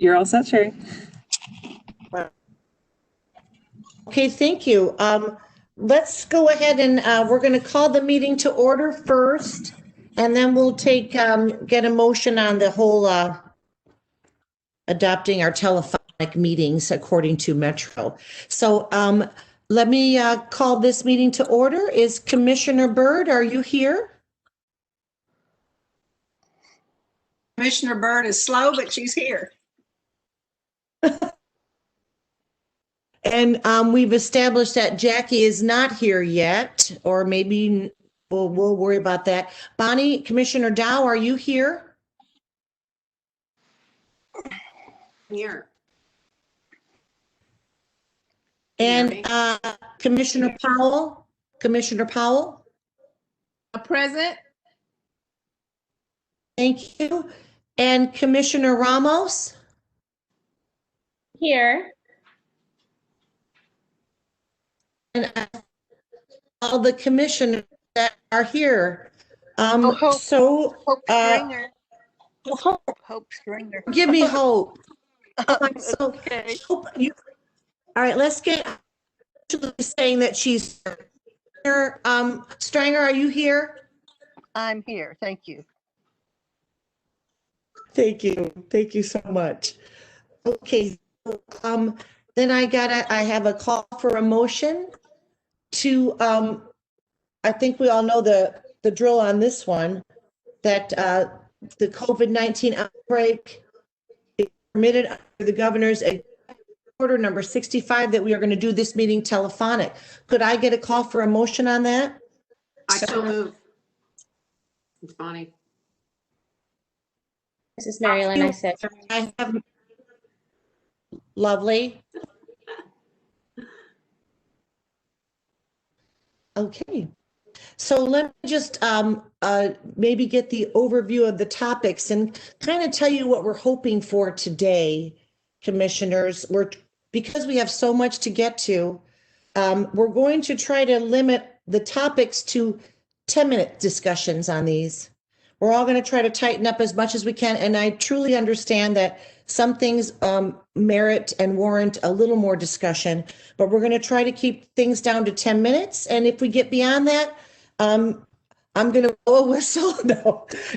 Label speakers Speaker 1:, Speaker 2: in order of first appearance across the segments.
Speaker 1: You're all set, Sherry.
Speaker 2: Okay, thank you. Let's go ahead and we're going to call the meeting to order first, and then we'll take get a motion on the whole adopting our telephonic meetings according to Metro. So let me call this meeting to order. Is Commissioner Byrd, are you here?
Speaker 3: Commissioner Byrd is slow, but she's here.
Speaker 2: And we've established that Jackie is not here yet, or maybe we'll worry about that. Bonnie, Commissioner Dow, are you here?
Speaker 3: Here.
Speaker 2: And Commissioner Powell? Commissioner Powell?
Speaker 4: Present.
Speaker 2: Thank you. And Commissioner Ramos?
Speaker 4: Here.
Speaker 2: And all the commissioners that are here.
Speaker 4: Hope
Speaker 2: So
Speaker 4: Stringer. Hope Stringer.
Speaker 2: give me hope. So
Speaker 4: Okay.
Speaker 2: hope you, all right, let's get to saying that she's here. Stranger, are you here?
Speaker 4: I'm here. Thank you.
Speaker 2: Thank you. Thank you so much. Okay. Then I have a call for a motion to, I think we all know the drill on this one, that the COVID-19 outbreak is permitted under the governor's order number 65 that we are going to do this meeting telephonic. Could I get a call for a motion on that?
Speaker 3: I so move. It's Bonnie.
Speaker 5: This is Mary Lynn. I said.
Speaker 2: I have. Lovely. Okay. So let me just maybe get the overview of the topics and kind of tell you what we're hoping for today, commissioners. Because we have so much to get to, we're going to try to limit the topics to 10-minute discussions on these. We're all going to try to tighten up as much as we can. And I truly understand that some things merit and warrant a little more discussion, but we're going to try to keep things down to 10 minutes. And if we get beyond that, I'm going to blow a whistle.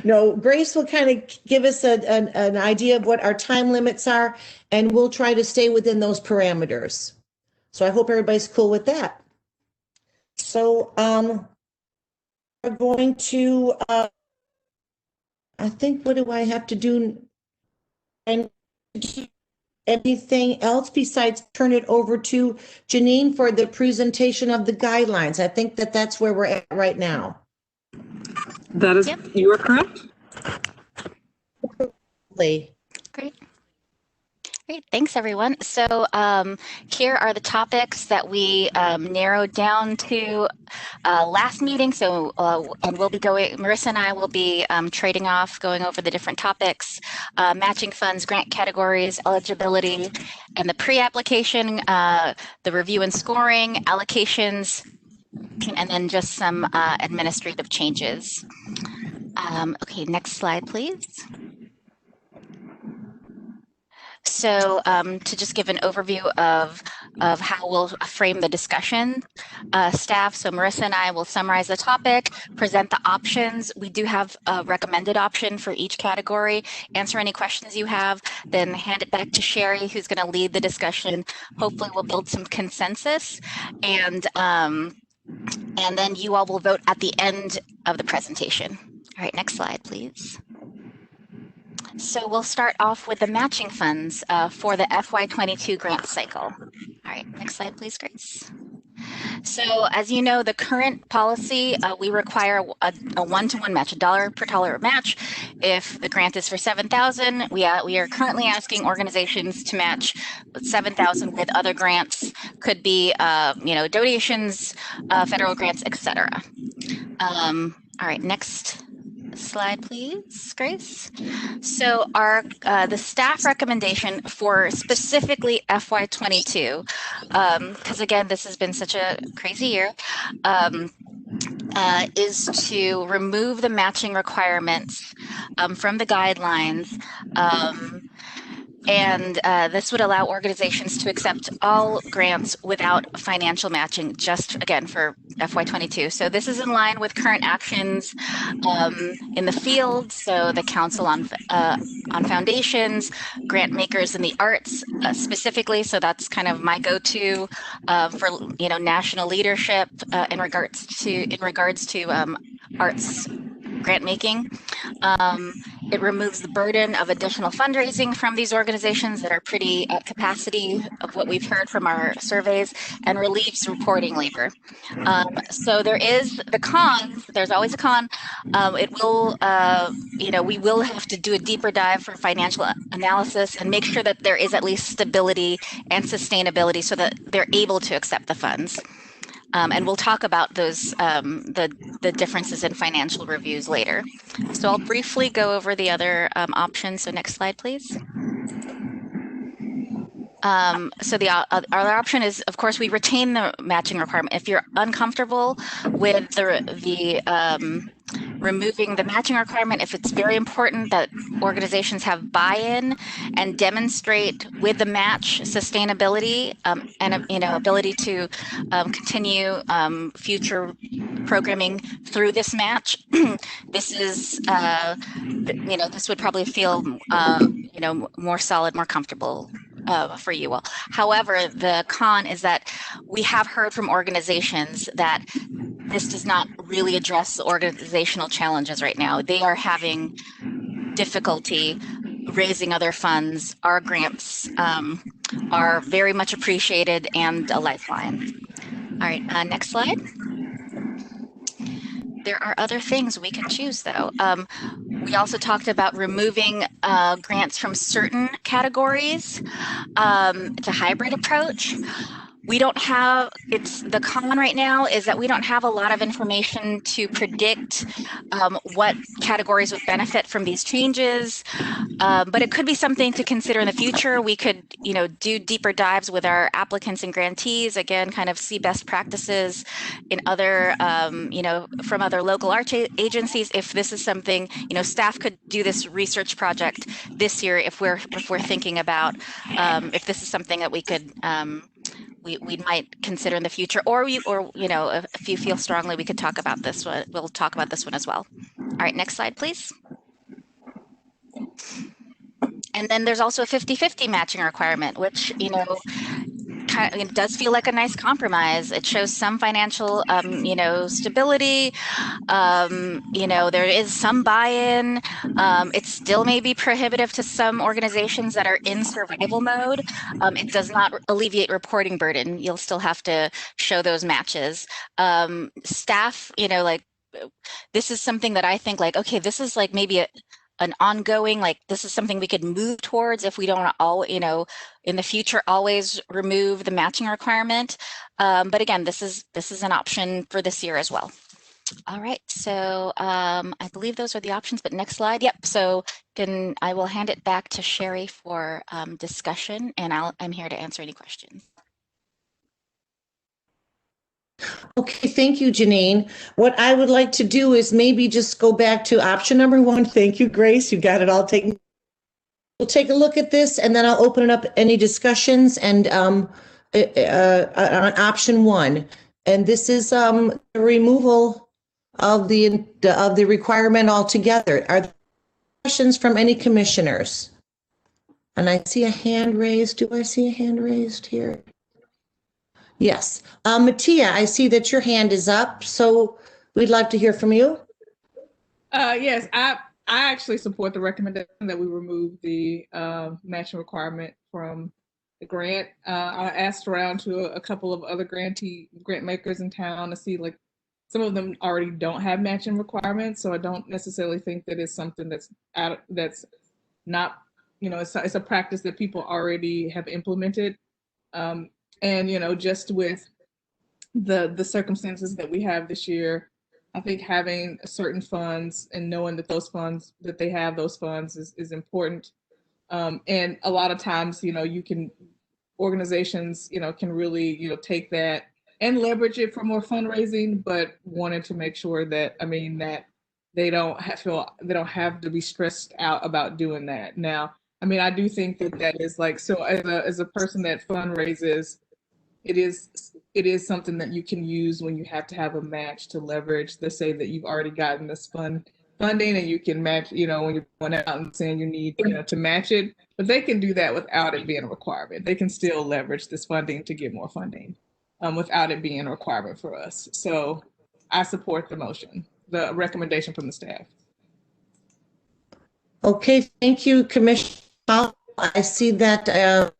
Speaker 2: No, Grace will kind of give us an idea of what our time limits are, and we'll try to stay within those parameters. So I hope everybody's cool with that. So we're going to, I think, what do I have to do? And anything else besides turn it over to Janine for the presentation of the guidelines? I think that's where we're at right now.
Speaker 1: That is, yep. You are correct.
Speaker 5: Great. Great, thanks everyone. So here are the topics that we narrowed down to last meeting. So and we'll be going, Marissa and I will be trading off, going over the different topics, matching funds, grant categories, eligibility, and the pre-application, the review and scoring, allocations, and then just some administrative changes. Okay, next slide, please. So to just give an overview of how we'll frame the discussion, staff, so Marissa and I will summarize the topic, present the options. We do have a recommended option for each category, answer any questions you have, then hand it back to Sherry, who's going to lead the discussion. Hopefully we'll build some consensus, and then you all will vote at the end of the presentation. All right, next slide, please. So we'll start off with the matching funds for the FY22 grant cycle. All right, next slide, please, Grace. So as you know, the current policy, we require a one-to-one match, a dollar per dollar match. If the grant is for $7,000, we are currently asking organizations to match $7,000 with other grants, could be donations, federal grants, etc. All right, next slide, please, Grace. So our the staff recommendation for specifically FY22, because again, this has been such a crazy year, is to remove the matching requirements from the guidelines And this would allow organizations to accept all grants without financial matching, just again for FY22. So this is in line with current actions in the field. So the Council on Foundations, grant makers in the arts specifically. So that's kind of my go-to for national leadership in regards to arts grant making. It removes the burden of additional fundraising from these organizations that are pretty at capacity of what we've heard from our surveys, and relieves reporting labor. So there is the cons. There's always a con. It will, we will have to do a deeper dive for financial analysis and make sure that there is at least stability and sustainability so that they're able to accept the funds. And we'll talk about those, the differences in financial reviews later. So I'll briefly go over the other options. So next slide, please. So the other option is, of course, we retain the matching requirement. If you're uncomfortable with the removing the matching requirement, if it's very important that organizations have buy-in and demonstrate with the match sustainability and ability to continue future programming through this match, this is this would probably feel more solid, more comfortable for you all. However, the con is that we have heard from organizations that this does not really address the organizational challenges right now. They are having difficulty raising other funds. Our grants are very much appreciated and a lifeline. All right, next slide. There are other things we can choose, though. We also talked about removing grants from certain categories. It's a hybrid approach. We don't have, the con right now is that we don't have a lot of information to predict what categories would benefit from these changes, but it could be something to consider in the future. We could, do deeper dives with our applicants and grantees, again, kind of see best practices in other, from other local arts agencies. If this is something, staff could do this research project this year if we're thinking about if this is something that we could we might consider in the future, or if you feel strongly, we could talk about this one. We'll talk about this one as well. All right, next slide, please. And then there's also a 50-50 matching requirement, which, it does feel like a nice compromise. It shows some financial, stability. There is some buy-in. It still may be prohibitive to some organizations that are in survival mode. It does not alleviate reporting burden. You'll still have to show those matches. Staff, this is something that I think okay, this is maybe an ongoing, this is something we could move towards if we don't all, in the future, always remove the matching requirement. But again, this is an option for this year as well. All right, so I believe those are the options, but next slide. Yep, so I will hand it back to Sherry for discussion, and I'm here to answer any questions.
Speaker 2: Okay, thank you, Janine. What I would like to do is maybe just go back to option number 1. Thank you, Grace. You got it all taken. We'll take a look at this, and then I'll open it up any discussions and on option 1. And this is the removal of the requirement altogether. Are there questions from any commissioners? And I see a hand raised. Do I see a hand raised here? Yes. Mattia, I see that your hand is up, so we'd like to hear from you.
Speaker 6: Yes, I actually support the recommendation that we remove the matching requirement from the grant. I asked around to a couple of other grant makers in town to see some of them already don't have matching requirements, so I don't necessarily think that it's something that's not, it's a practice that people already have implemented. And, just with the circumstances that we have this year, I think having certain funds and knowing that they have those funds is important. And a lot of times, organizations, can really, take that and leverage it for more fundraising, but wanted to make sure that, that they don't have to be stressed out about doing that. Now, I mean, I do think that that is like, so as a person that fundraises, it is something that you can use when you have to have a match to leverage. Let's say that you've already gotten this funding and you can match, when you're going out and saying you need, to match it, but they can do that without it being a requirement. They can still leverage this funding to get more funding without it being a requirement for us. So I support the motion, the recommendation from the staff.
Speaker 2: Okay, thank you, Commissioner. I see that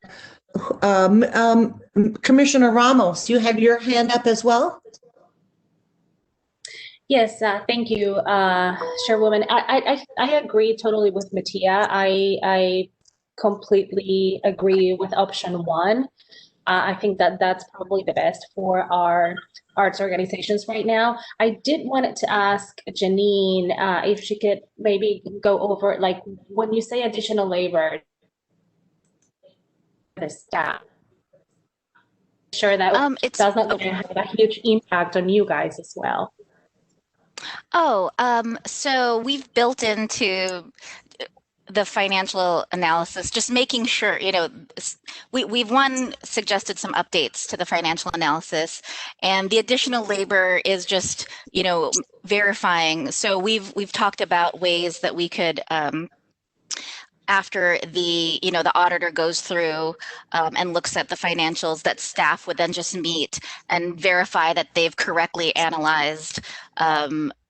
Speaker 2: Commissioner Ramos, you have your hand up as well?
Speaker 7: Yes, thank you, Chairwoman. I agree totally with Mattia. I completely agree with option one. I think that that's probably the best for our arts organizations right now. I did want to ask Janine if she could maybe go over, like, when you say additional labor, the staff, sure that
Speaker 5: It's
Speaker 7: does not have a huge impact on you guys as well.
Speaker 5: So we've built into the financial analysis, just making sure, we've suggested some updates to the financial analysis, and the additional labor is just, verifying. So we've talked about ways that we could, after the auditor goes through and looks at the financials, that staff would then just meet and verify that they've correctly analyzed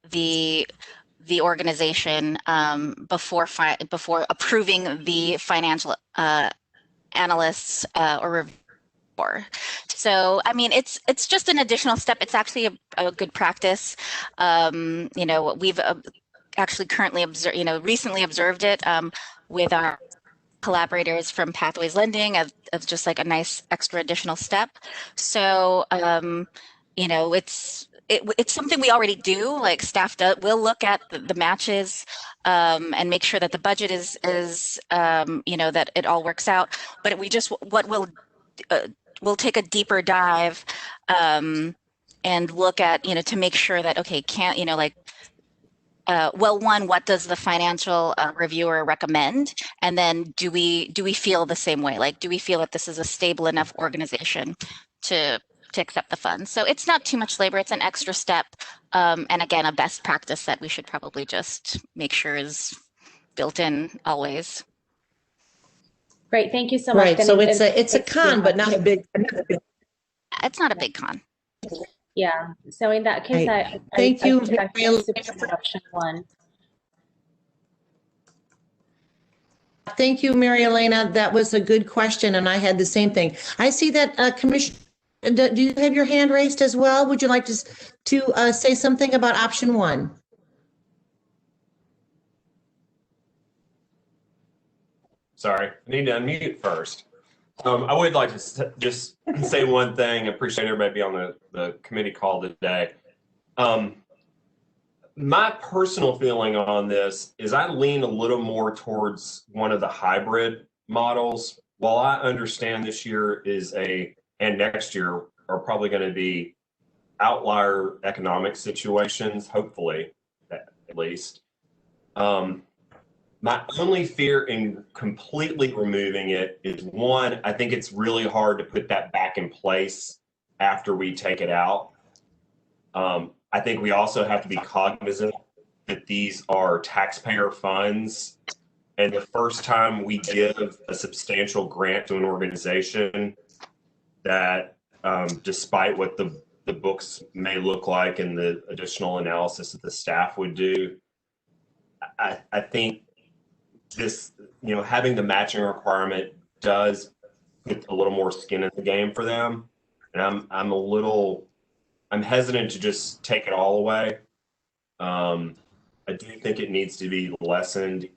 Speaker 5: the organization before approving the financial analysts or reviewer. So, I mean, it's just an additional step. It's actually a good practice. We've actually currently recently observed it with our collaborators from Pathways Lending as just like a nice extra additional step. So, it's something we already do. Like, staff will look at the matches and make sure that the budget is that it all works out. But we'll take a deeper dive and look at to make sure that one, what does the financial reviewer recommend? And then do we feel the same way? Like, do we feel that this is a stable enough organization to accept the funds? So it's not too much labor. It's an extra step. And again, a best practice that we should probably just make sure is built in always.
Speaker 7: Great, thank you so much.
Speaker 2: Right, so it's a con, but not a big.
Speaker 5: It's not a big con.
Speaker 7: Yeah, so in that case,
Speaker 2: Right. Thank you.
Speaker 7: Option one.
Speaker 2: Thank you, Mary Elena. That was a good question, and I had the same thing. I see that Commissioner, do you have your hand raised as well? Would you like to say something about option one?
Speaker 8: Sorry, I need to unmute first. I would like to just say one thing. I appreciate everybody being on the committee call today. My personal feeling on this is I lean a little more towards one of the hybrid models. While I understand this year and next year are probably going to be outlier economic situations, hopefully, at least. My only fear in completely removing it is, one, I think it's really hard to put that back in place after we take it out. I think we also have to be cognizant that these are taxpayer funds. And the first time we give a substantial grant to an organization that, despite what the books may look like and the additional analysis that the staff would do, I think this, having the matching requirement does put a little more skin in the game for them. And I'm hesitant to just take it all away. I do think it needs to be lessened,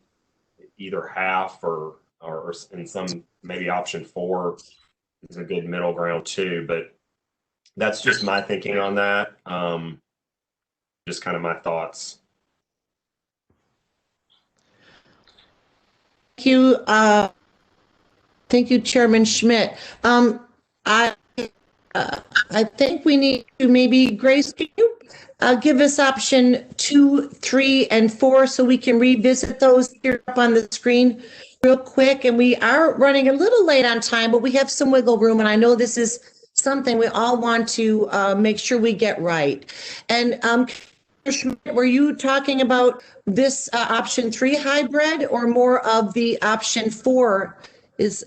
Speaker 8: either half or in some, maybe option 4 is a good middle ground too, but that's just my thinking on that. Just kind of my thoughts.
Speaker 2: Thank you, Chairman Schmidt. I think we need to maybe, Grace, can you give us option 2, 3, and 4 so we can revisit those here up on the screen real quick, and we are running a little late on time, but we have some wiggle room, and I know this is something we all want to make sure we get right. And were you talking about this option 3 hybrid, or more of the option 4 is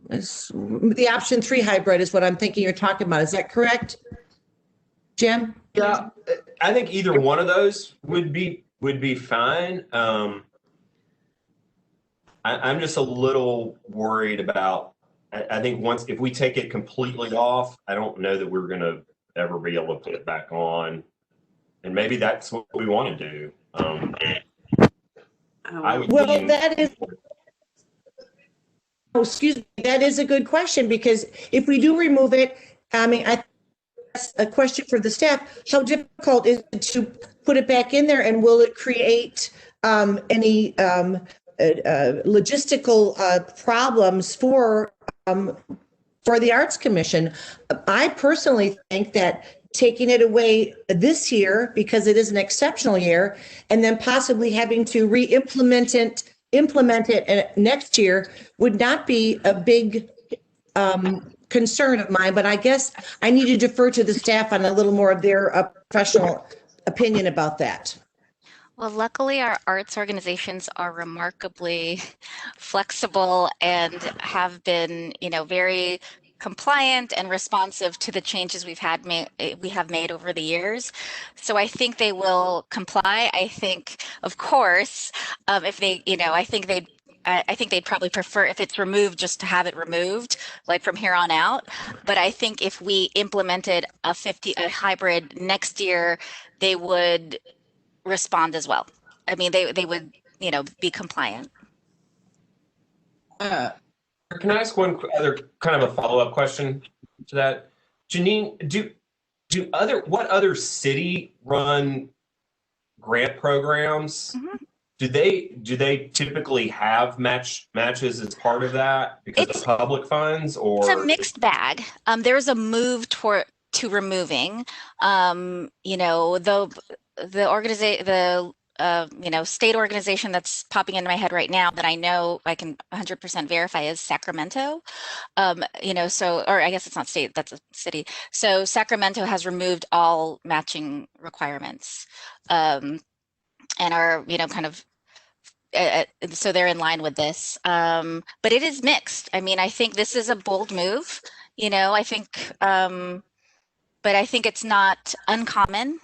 Speaker 2: the option 3 hybrid is what I'm thinking you're talking about. Is that correct, Jim?
Speaker 8: Yeah, I think either one of those would be fine. I'm just a little worried about, I think if we take it completely off, I don't know that we're going to ever be able to put it back on. And maybe that's what we want to do.
Speaker 2: That is, excuse me, that is a good question, because if we do remove it, I mean, that's a question for the staff. How difficult is it to put it back in there, and will it create any logistical problems for the Arts Commission? I personally think that taking it away this year, because it is an exceptional year, and then possibly having to re-implement it next year would not be a big concern of mine. But I guess I need to defer to the staff on a little more of their professional opinion about that.
Speaker 5: Well, luckily our arts organizations are remarkably flexible and have been, very compliant and responsive to the changes we have made over the years. So I think they will comply. I think, of course, if they, I think they'd probably prefer, if it's removed, just to have it removed, like from here on out. But I think if we implemented a hybrid next year, they would respond as well. I mean, they would, be compliant.
Speaker 8: Can I ask one other kind of a follow-up question to that? Janine, what other city-run grant programs, do they typically have matches as part of that because of public funds, or?
Speaker 5: It's a mixed bag. There's a move to removing, the state organization that's popping into my head right now that I know I can 100% verify is Sacramento. Or I guess it's not state, that's a city. So Sacramento has removed all matching requirements, and are, so they're in line with this. But it is mixed. I mean, I think this is a bold move, I think, but I think it's not uncommon.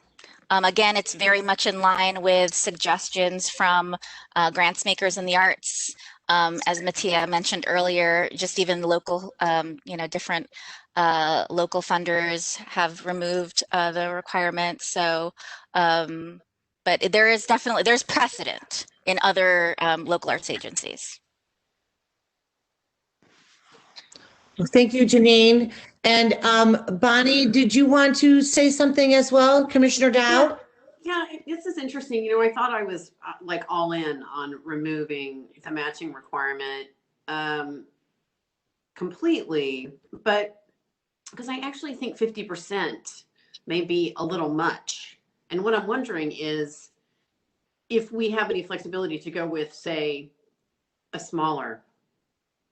Speaker 5: Again, it's very much in line with suggestions from grants makers in the arts. As Mattia mentioned earlier, just even local, different local funders have removed the requirements. So, but there's precedent in other local arts agencies.
Speaker 2: Thank you, Janine. And Bonnie, did you want to say something as well, Commissioner Dow?
Speaker 9: Yeah, this is interesting. I thought I was like all in on removing the matching requirement completely, but because I actually think 50% may be a little much. And what I'm wondering is if we have any flexibility to go with, say, a smaller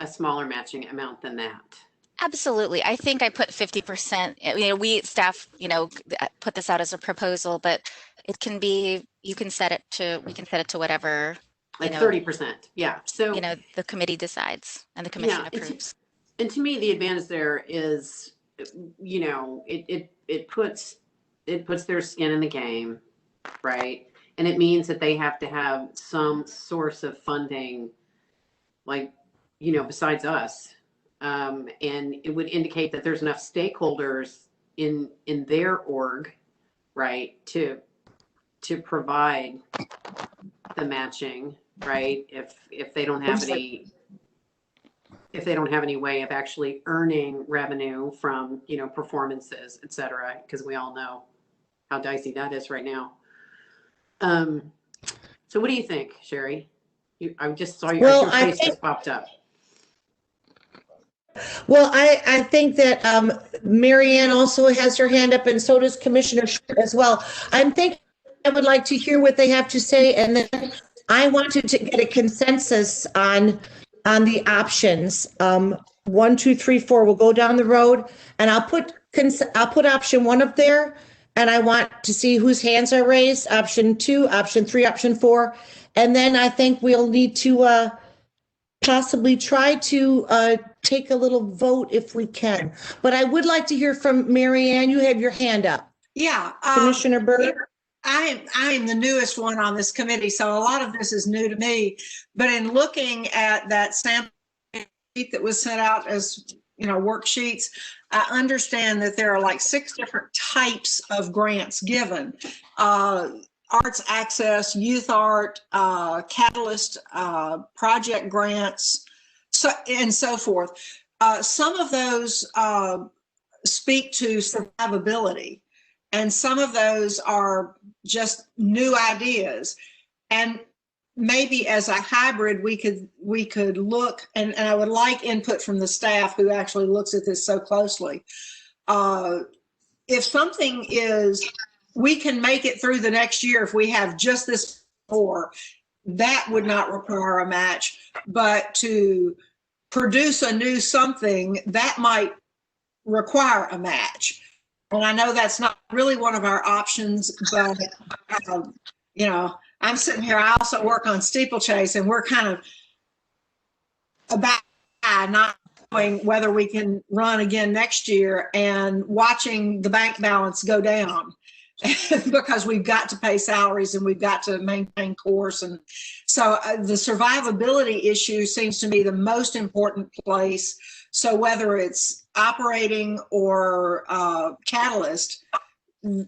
Speaker 9: matching amount than that.
Speaker 5: Absolutely. I think I put 50%. We staff, put this out as a proposal, but it can be, we can set it to whatever.
Speaker 9: Like 30%. Yeah. So,
Speaker 5: the committee decides and the commission approves.
Speaker 9: And to me, the advantage there is, it puts their skin in the game, right? And it means that they have to have some source of funding, like, besides us. And it would indicate that there's enough stakeholders in their org, right, to provide the matching, right? If they don't have any way of actually earning revenue from, performances, et cetera, because we all know how dicey that is right now. So what do you think, Sherry? I just saw your face just popped up.
Speaker 2: Well, I think that Marianne also has her hand up, and so does Commissioner Schmidt as well. I would like to hear what they have to say, and then I wanted to get a consensus on the options. 1, 2, 3, 4. We'll go down the road, and I'll put option 1 up there, and I want to see whose hands are raised. Option 2, option 3, option 4, and then I think we'll need to possibly try to take a little vote if we can. But I would like to hear from Mary Ann. You have your hand up.
Speaker 3: Yeah.
Speaker 2: Commissioner Byrd?
Speaker 3: I am the newest one on this committee, so a lot of this is new to me. But in looking at that sample sheet that was sent out as, worksheets, I understand that there are like 6 different types of grants given. Arts access, youth art, catalyst, project grants, and so forth. Some of those speak to survivability, and some of those are just new ideas. And maybe as a hybrid, we could look, and I would like input from the staff who actually looks at this so closely. If something is, we can make it through the next year if we have just this four, that would not require a match. But to produce a new something, that might require a match. And I know that's not really one of our options, but I'm sitting here, I also work on steeplechase, and we're kind of about not knowing whether we can run again next year and watching the bank balance go down because we've got to pay salaries and we've got to maintain course. And so the survivability issue seems to me the most important place. So whether it's operating or catalyst,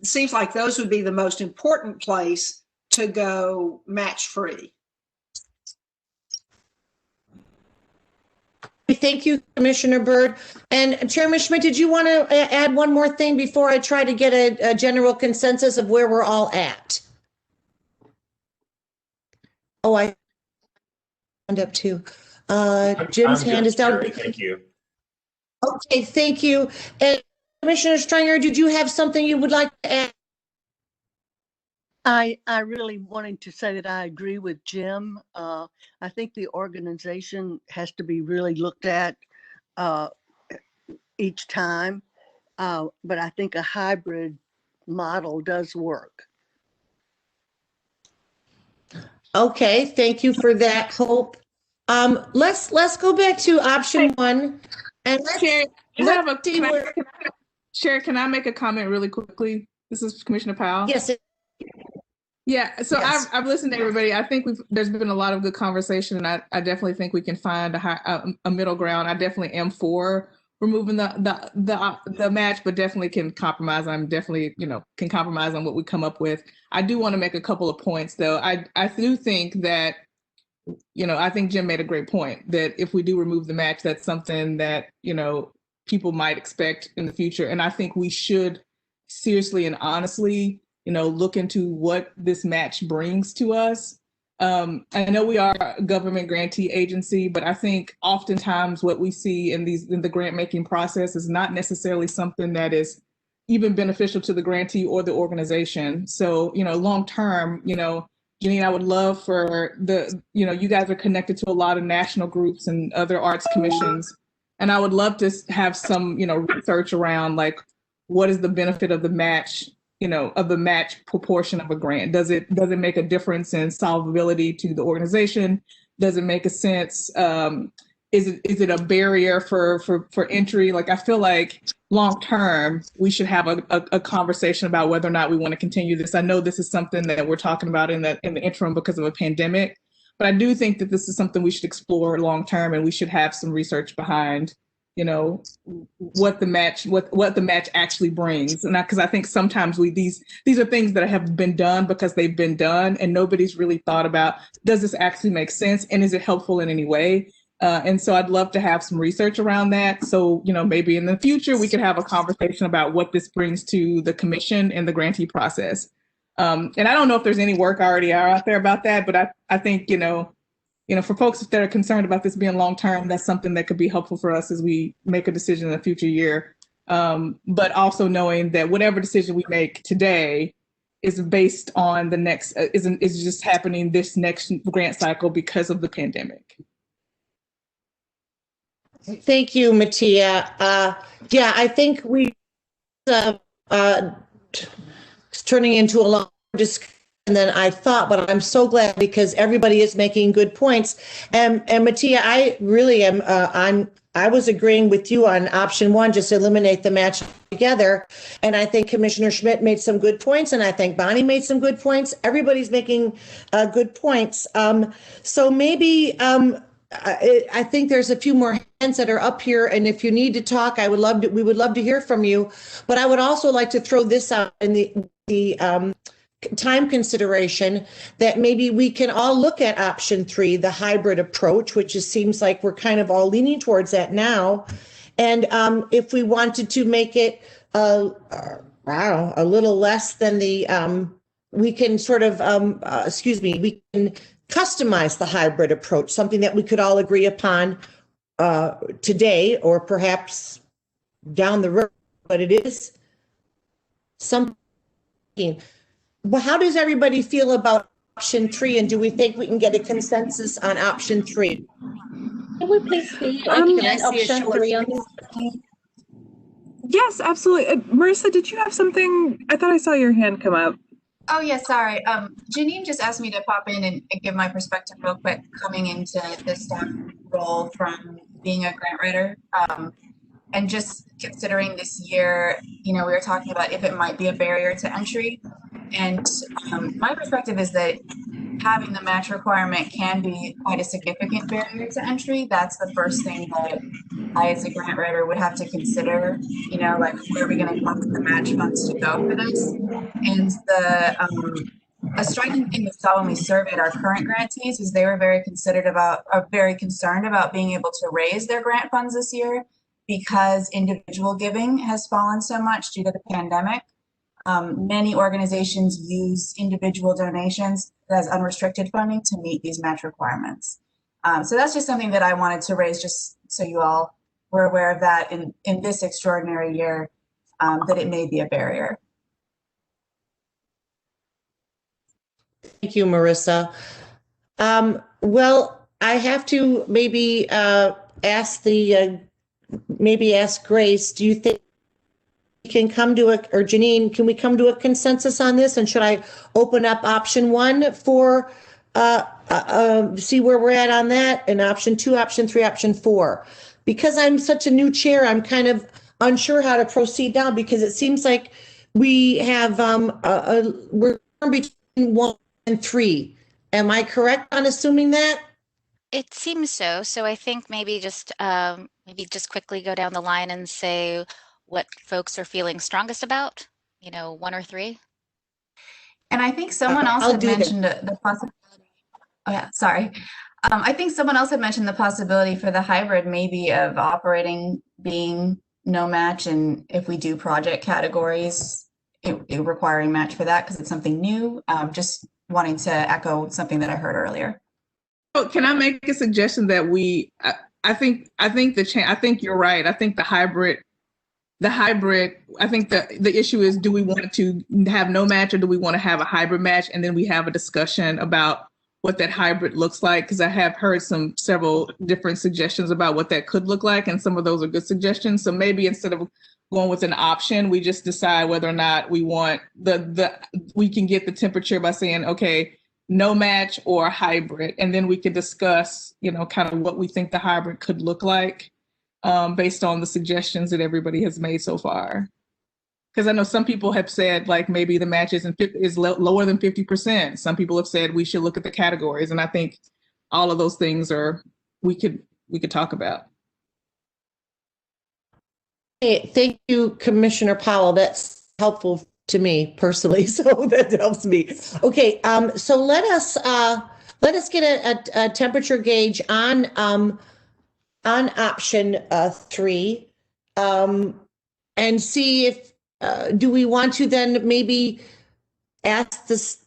Speaker 3: seems like those would be the most important place to go match free.
Speaker 2: Thank you, Commissioner Byrd. And Chairman Schmidt, did you want to add one more thing before I try to get a general consensus of where we're all at? Oh, I hand up too. Jim's hand is down.
Speaker 8: Thank you.
Speaker 2: Okay, thank you. And Commissioner Stringer, did you have something you would like to add?
Speaker 4: I really wanted to say that I agree with Jim. I think the organization has to be really looked at each time, but I think a hybrid model does work.
Speaker 2: Okay, thank you for that, Hope. Let's go back to option 1. And
Speaker 6: Sherry, can I make a comment really quickly? This is Commissioner Powell.
Speaker 2: Yes.
Speaker 6: Yeah, so
Speaker 2: Yes.
Speaker 6: I've listened to everybody. I think there's been a lot of good conversation, and I definitely think we can find a middle ground. I definitely am for removing the match, but definitely can compromise. I'm definitely can compromise on what we come up with. I do want to make a couple of points though. I do think that I think Jim made a great point that if we do remove the match, that's something that people might expect in the future, and I think we should seriously and honestly look into what this match brings to us. I know we are a government grantee agency, but I think oftentimes what we see in the grant making process is not necessarily something that is even beneficial to the grantee or the organization. So, long term, Janine, I would love for you guys are connected to a lot of national groups and other arts commissions. And I would love to have some, research around like, what is the benefit of the match, of the match proportion of a grant? Does it make a difference in solvability to the organization? Does it make a sense? Is it a barrier for entry? Like, I feel like long term, we should have a conversation about whether or not we want to continue this. I know this is something that we're talking about in the interim because of a pandemic, but I do think that this is something we should explore long term, and we should have some research behind what the match actually brings. And because I think sometimes these are things that have been done because they've been done, and nobody's really thought about, does this actually make sense, and is it helpful in any way? And so I'd love to have some research around that. So maybe in the future we could have a conversation about what this brings to the commission and the grantee process. And I don't know if there's any work already out there about that, but I think for folks that are concerned about this being long-term, that's something that could be helpful for us as we make a decision in a future year. But also knowing that whatever decision we make today, is based on the next, is just happening this next grant cycle because of the pandemic.
Speaker 2: Thank you, Mattia. Yeah, I think it's turning into a long discussion than I thought, but I'm so glad because everybody is making good points. And Mattia, I really am, I was agreeing with you on option one, just eliminate the match together. And I think Commissioner Schmidt made some good points, and I think Bonnie made some good points. Everybody's making good points. So maybe I think there's a few more hands that are up here, and if you need to talk, we would love to hear from you. But I would also like to throw this out in the time consideration that maybe we can all look at option 3, the hybrid approach, which seems like we're kind of all leaning towards that now. And if we wanted to make it, I don't know, a little less than we can sort of, we can customize the hybrid approach, something that we could all agree upon today or perhaps down the road, but it is something. Well, how does everybody feel about option 3, and do we think we can get a consensus on option 3?
Speaker 7: Can we please see again option 3 on this?
Speaker 1: Yes, absolutely. Marissa, did you have something? I thought I saw your hand come up.
Speaker 10: Oh, yeah, sorry. Janine just asked me to pop in and give my perspective real quick, coming into the staff role from being a grant writer. And just considering this year, we were talking about if it might be a barrier to entry. And my perspective is that having the match requirement can be quite a significant barrier to entry. That's the first thing that I, as a grant writer, would have to consider, like where are we going to come with the match funds to go for this? And a striking thing we saw when we surveyed our current grantees is they were very concerned about being able to raise their grant funds this year because individual giving has fallen so much due to the pandemic. Many organizations use individual donations as unrestricted funding to meet these match requirements. So that's just something that I wanted to raise, just so you all were aware of that in this extraordinary year, that it may be a barrier.
Speaker 2: Thank you, Marissa. Well, I have to maybe ask Grace, do you think we can come to or Janine, can we come to a consensus on this? And should I open up option 1 for, see where we're at on that, and option 2, option 3, option 4? Because I'm such a new chair, I'm kind of unsure how to proceed now, because it seems like we have, we're between 1 and 3. Am I correct on assuming that?
Speaker 5: It seems so. So I think maybe just quickly go down the line and say what folks are feeling strongest about, 1 or 3.
Speaker 10: And I think someone else had mentioned the possibility. Oh yeah, sorry. I think someone else had mentioned the possibility for the hybrid maybe of operating being no match, and if we do project categories, it requiring match for that because it's something new. Just wanting to echo something that I heard earlier.
Speaker 6: Oh, can I make a suggestion that I think you're right. I think the hybrid, I think the issue is, do we want to have no match or do we want to have a hybrid match? And then we have a discussion about what that hybrid looks like, because I have heard several different suggestions about what that could look like, and some of those are good suggestions. So maybe instead of going with an option, we just decide whether or not we want we can get the temperature by saying, okay, no match or hybrid, and then we could discuss, kind of what we think the hybrid could look like based on the suggestions that everybody has made so far. Because I know some people have said like maybe the match is lower than 50%. Some people have said we should look at the categories, and I think all of those things we could talk about.
Speaker 2: Hey, thank you, Commissioner Powell. That's helpful to me personally, so that helps me. Okay, so let us get a temperature gauge on option 3, and see if do we want to then maybe ask this,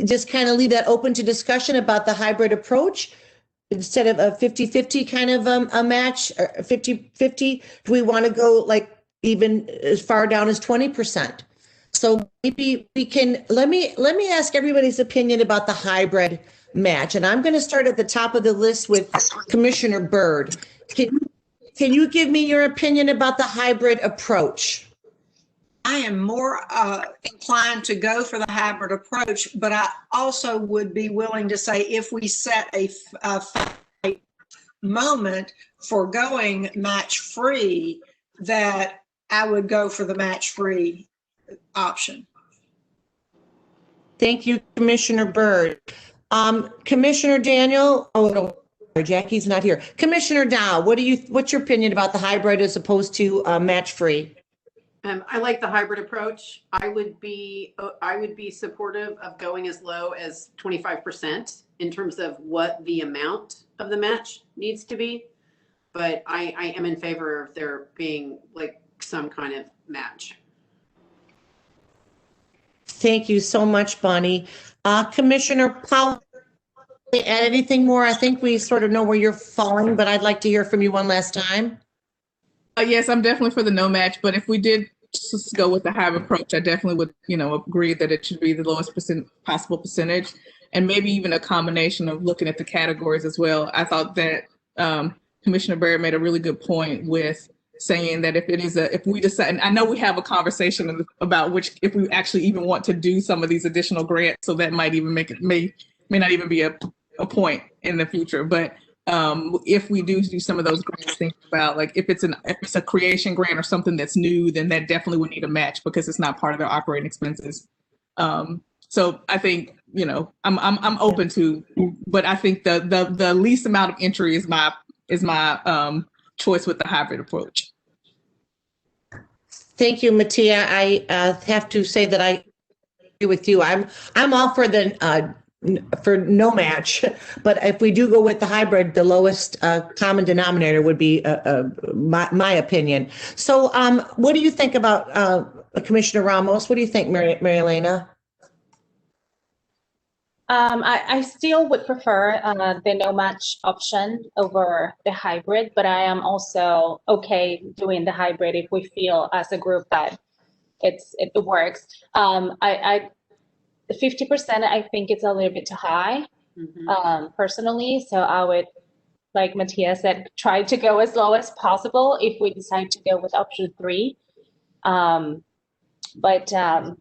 Speaker 2: just kind of leave that open to discussion about the hybrid approach instead of a 50-50 kind of a match, or 50-50. Do we want to go like even as far down as 20%? So maybe we can, let me ask everybody's opinion about the hybrid match. And I'm going to start at the top of the list with Commissioner Byrd. Can you give me your opinion about the hybrid approach?
Speaker 3: I am more inclined to go for the hybrid approach, but I also would be willing to say if we set a moment for going match free, that I would go for the match free option.
Speaker 2: Thank you, Commissioner Byrd. Commissioner Daniel, oh no, Jackie's not here. Commissioner Dow, what's your opinion about the hybrid as opposed to match free?
Speaker 9: I like the hybrid approach. I would be supportive of going as low as 25% in terms of what the amount of the match needs to be. But I am in favor of there being like some kind of match.
Speaker 2: Thank you so much, Bonnie. Commissioner Powell, add anything more? I think we sort of know where you're falling, but I'd like to hear from you one last time.
Speaker 6: Yes, I'm definitely for the no match, but if we did just go with the hybrid approach, I definitely would, agree that it should be the lowest possible percentage, and maybe even a combination of looking at the categories as well. I thought that Commissioner Byrd made a really good point with saying that if we decide, and I know we have a conversation about if we actually even want to do some of these additional grants, so that might even may not even be a point in the future, but if we do some of those grants, think about like if it's a creation grant or something that's new, then that definitely would need a match because it's not part of their operating expenses. So I think I'm open to, but I think the least amount of entry is my choice with the hybrid approach.
Speaker 2: Thank you, Mattia. I have to say that I agree with you. I'm all for for no match, but if we do go with the hybrid, the lowest common denominator would be my opinion. So what do you think about Commissioner Ramos? What do you think, Mary Elena?
Speaker 7: I still would prefer the no match option over the hybrid, but I am also okay doing the hybrid if we feel as a group that it works. 50%, I think it's a little bit too high, personally. So I would, like Mattia said, try to go as low as possible if we decide to go with option 3. But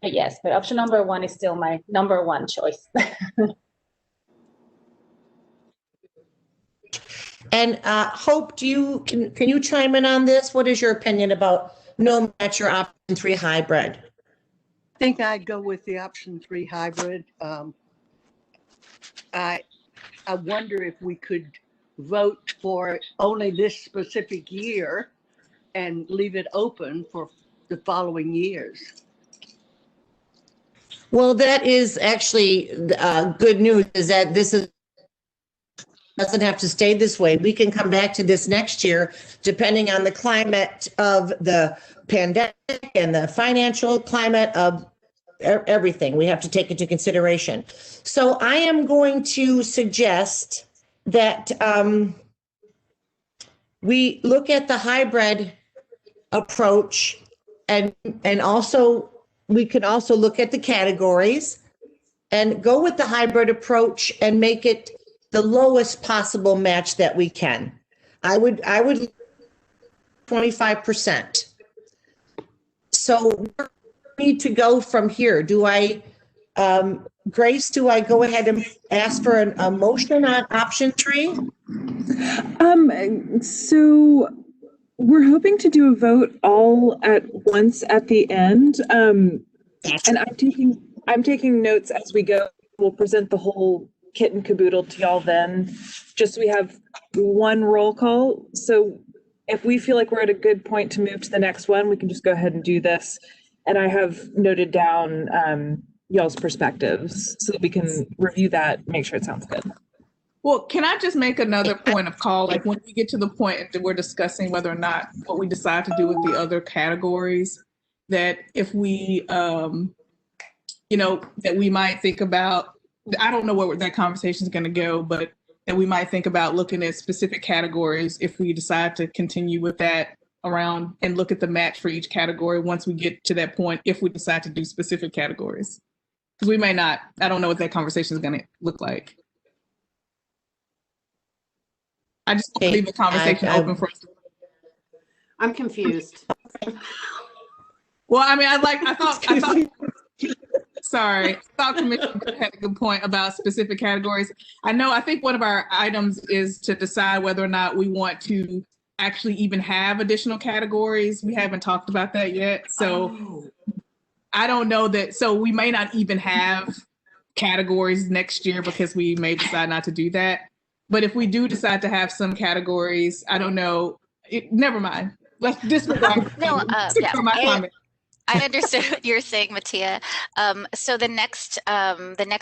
Speaker 7: yes, but option number 1 is still my number 1 choice.
Speaker 2: And Hope, can you chime in on this? What is your opinion about no match or option 3 hybrid?
Speaker 4: I think I'd go with the option 3 hybrid. I wonder if we could vote for only this specific year and leave it open for the following years.
Speaker 2: Well, that is actually good news, is that this doesn't have to stay this way. We can come back to this next year, depending on the climate of the pandemic and the financial climate of everything we have to take into consideration. So I am going to suggest that we look at the hybrid approach, and also we can also look at the categories and go with the hybrid approach and make it the lowest possible match that we can. I would 25%. So where do we need to go from here? Grace, do I go ahead and ask for a motion on option 3?
Speaker 1: So we're hoping to do a vote all at once at the end. And I'm taking notes as we go. We'll present the whole kit and caboodle to y'all then. Just so we have one roll call. So if we feel like we're at a good point to move to the next one, we can just go ahead and do this. And I have noted down y'all's perspectives so that we can review that, make sure it sounds good.
Speaker 6: Well, can I just make another point of call? Like when we get to the point that we're discussing whether or not what we decide to do with the other categories, that if we, that we might think about, I don't know where that conversation is going to go, but that we might think about looking at specific categories if we decide to continue with that around and look at the match for each category once we get to that point, if we decide to do specific categories. Because we may not, I don't know what that conversation is going to look like. I just want to leave the conversation open for us.
Speaker 9: I'm confused.
Speaker 6: Well, I mean, I thought sorry, I thought Commissioner had a good point about specific categories. I think one of our items is to decide whether or not we want to actually even have additional categories. We haven't talked about that yet. So I don't know that, so we may not even have categories next year because we may decide not to do that. But if we do decide to have some categories, I don't know, never mind. Let's disregard.
Speaker 5: No,
Speaker 6: my comment.
Speaker 5: I understood what you're saying, Mattia. So the next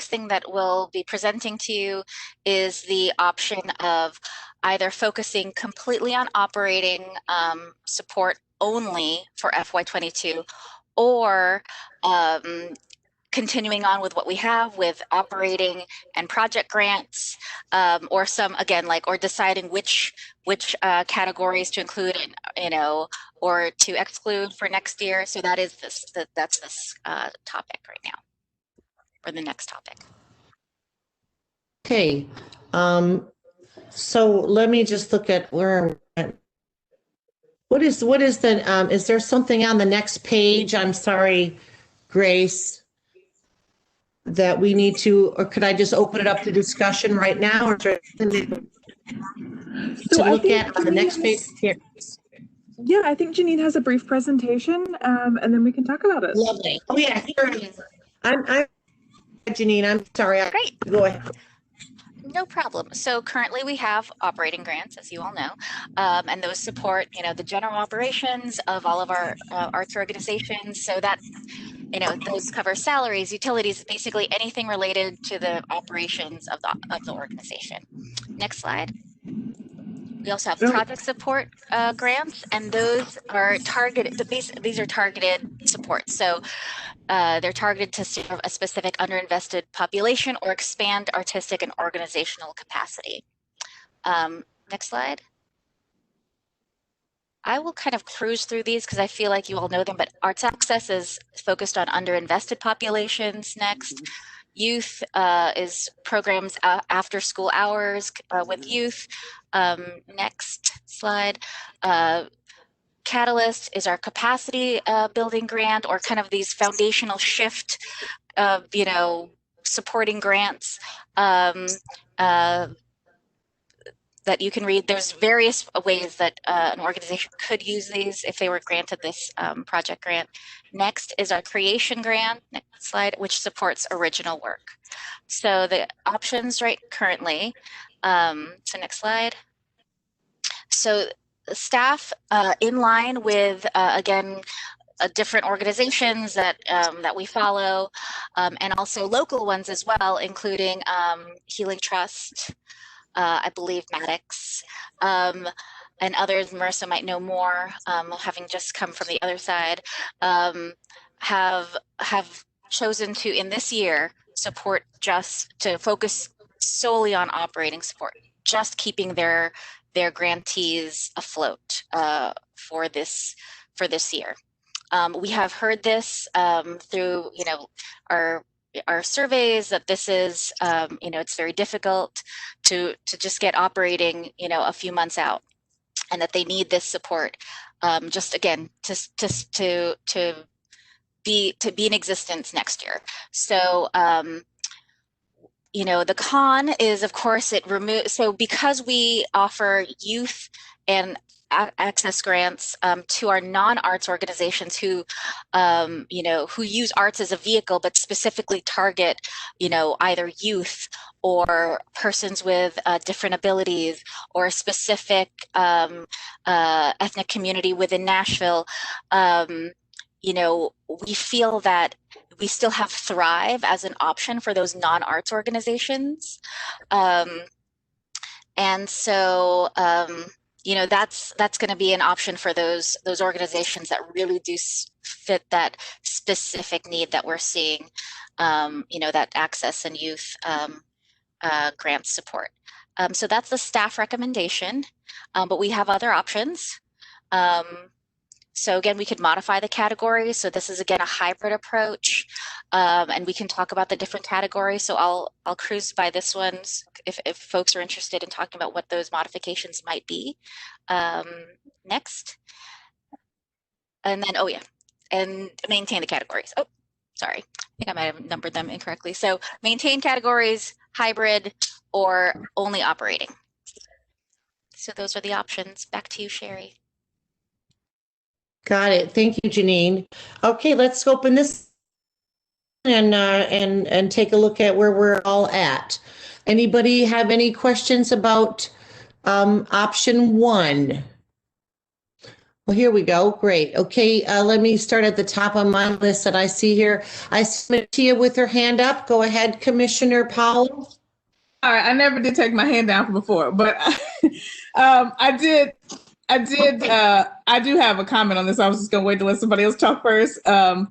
Speaker 5: thing that we'll be presenting to you is the option of either focusing completely on operating support only for FY22, or continuing on with what we have with operating and project grants, or some, again, or deciding which categories to include, or to exclude for next year. So that's this topic right now, or the next topic.
Speaker 2: Okay. So let me just look at where what is the is there something on the next page? I'm sorry, Grace, that we need to, or could I just open it up to discussion right now, or is there something to look at on the next page here?
Speaker 1: Yeah, I think Janine has a brief presentation, and then we can talk about it.
Speaker 2: Lovely. Oh yeah, here it is. I'm Janine, I'm sorry.
Speaker 5: Great.
Speaker 2: Go ahead.
Speaker 5: No problem. So currently we have operating grants, as you all know, and those support, the general operations of all of our arts organizations. So that, those cover salaries, utilities, basically anything related to the operations of the organization. Next slide. We also have project support grants, and those are targeted. These are targeted support. So they're targeted to serve a specific underinvested population or expand artistic and organizational capacity. Next slide. I will kind of cruise through these because I feel like you all know them, but Arts Access is focused on underinvested populations. Next. Youth is programs after school hours with youth. Next slide. Catalyst is our capacity building grant, or kind of these foundational shift, supporting grants that you can read. There's various ways that an organization could use these if they were granted this project grant. Next is our creation grant, next slide, which supports original work. So the options currently, so next slide. So staff in line with, again, different organizations that we follow, and also local ones as well, including Healing Trust, I believe Maddox, and others. Marissa might know more, having just come from the other side, have chosen to, in this year, support just to focus solely on operating support, just keeping their grantees afloat for this year. We have heard this through our surveys, that this is it's very difficult to just get operating a few months out, and that they need this support just again to be in existence next year. So the con is, of course, it removes, so because we offer youth and access grants to our non-arts organizations who use arts as a vehicle, but specifically target, either youth or persons with different abilities, or a specific ethnic community within Nashville, we feel that we still have Thrive as an option for those non-arts organizations. And so, that's going to be an option for those organizations that really do fit that specific need that we're seeing, that access and youth grant support. So that's the staff recommendation, but we have other options. So again, we could modify the categories. So this is again a hybrid approach, and we can talk about the different categories. So I'll cruise by this one if folks are interested in talking about what those modifications might be. Next, and then and maintain the categories. Oh, sorry, I think I might have numbered them incorrectly. So maintain categories, hybrid, or only operating. So those are the options. Back to you, Sherry.
Speaker 2: Got it. Thank you, Janine. Okay, let's open this and take a look at where we're all at. Anybody have any questions about option 1? Well, here we go. Great. Okay, let me start at the top of my list that I see here. I see Mattia with her hand up. Go ahead, Commissioner Powell.
Speaker 6: All right, I never did take my hand down before, but I do have a comment on this. I was just gonna wait to let somebody else talk first. I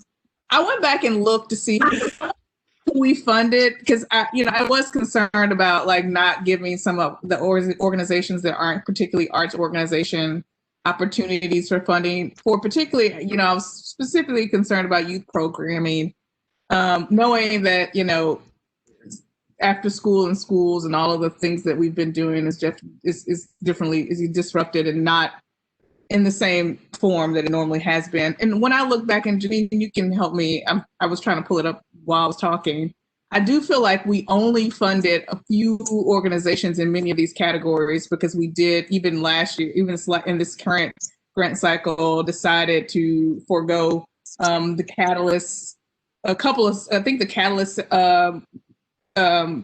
Speaker 6: went back and looked to see who we funded, because I was concerned about like not giving some of the organizations that aren't particularly arts organization opportunities for funding. For particularly, I was specifically concerned about youth programming, knowing that after school and schools and all of the things that we've been doing is disrupted and not in the same form that it normally has been. And when I look back, and Janine, you can help me, I was trying to pull it up while I was talking. I do feel like we only funded a few organizations in many of these categories, because we did, even last year, even in this current grant cycle, decided to forego the Catalyst, I think the Catalyst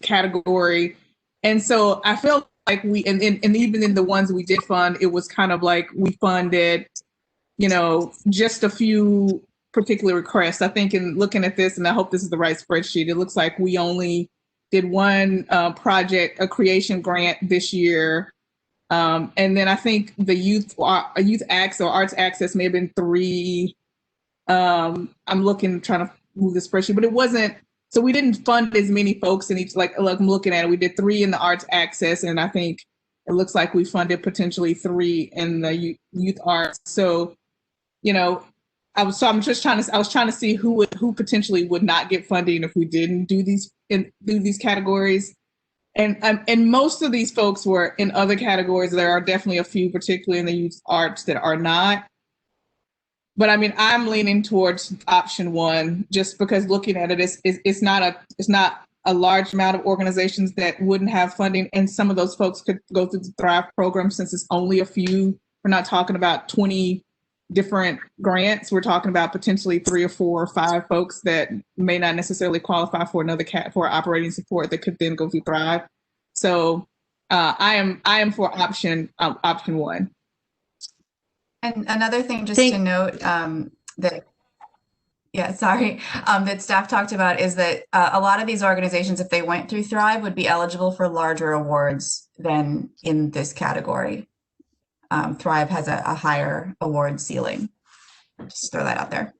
Speaker 6: category. And so I felt like and even in the ones we did fund, it was kind of like we funded, just a few particular requests. I think in looking at this, and I hope this is the right spreadsheet, it looks like we only did one project, a creation grant this year. And then I think the youth access or arts access may have been 3. I'm trying to move the spreadsheet, but it wasn't, so we didn't fund as many folks in each, like I'm looking at it, we did 3 in the arts access, and I think it looks like we funded potentially 3 in the youth arts. So, I was trying to see who potentially would not get funding if we didn't do these categories. And most of these folks were in other categories. There are definitely a few, particularly in the youth arts, that are not. But I mean, I'm leaning towards option 1, just because looking at it, it's not a large amount of organizations that wouldn't have funding, and some of those folks could go through the Thrive program, since it's only a few. We're not talking about 20 different grants. We're talking about potentially 3 or 4 or 5 folks that may not necessarily qualify for another for operating support that could then go through Thrive. So I am for option 1.
Speaker 10: And another thing just to note that staff talked about is that a lot of these organizations, if they went through Thrive, would be eligible for larger awards than in this category. Thrive has a higher award ceiling. Just throw that out there.